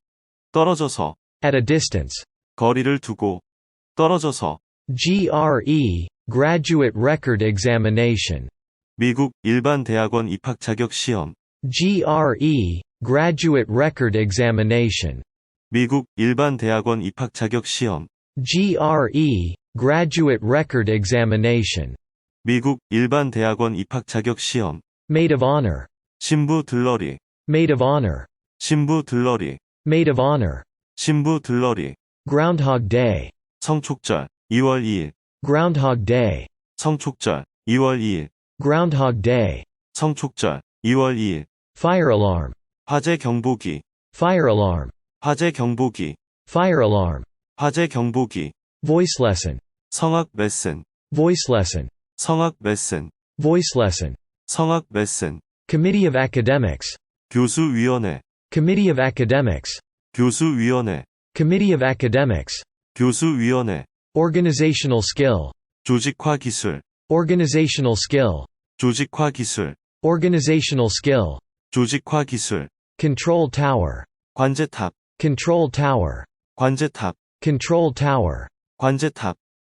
떨어져서. At a distance. 거리를 두고. 떨어져서. GRE, Graduate Record Examination. 미국 일반 대학원 입학 자격 시험. GRE, Graduate Record Examination. 미국 일반 대학원 입학 자격 시험. GRE, Graduate Record Examination. 미국 일반 대학원 입학 자격 시험. Maid of Honor. 신부 들러리. Maid of Honor. 신부 들러리, Maid of honor. 신부 들러리. Groundhog Day. 성촉절, 2월 2일. Groundhog Day. 성촉절, 2월 2일. Groundhog Day. 성촉절, 2월 2일. Fire alarm. 화재 경보기, Fire alarm. 화재 경보기, Fire alarm. 화재 경보기. Voice lesson. 성악 레슨, Voice lesson. 성악 레슨, Voice lesson. 성악 레슨. Committee of academics. 교수위원회, Committee of academics. 교수위원회, Committee of academics. 교수위원회. Organizational skill. 조직화 기술, Organizational skill. 조직화 기술, Organizational skill. 조직화 기술. Control tower. 관제탑, Control tower. 관제탑, Control tower. 관제탑.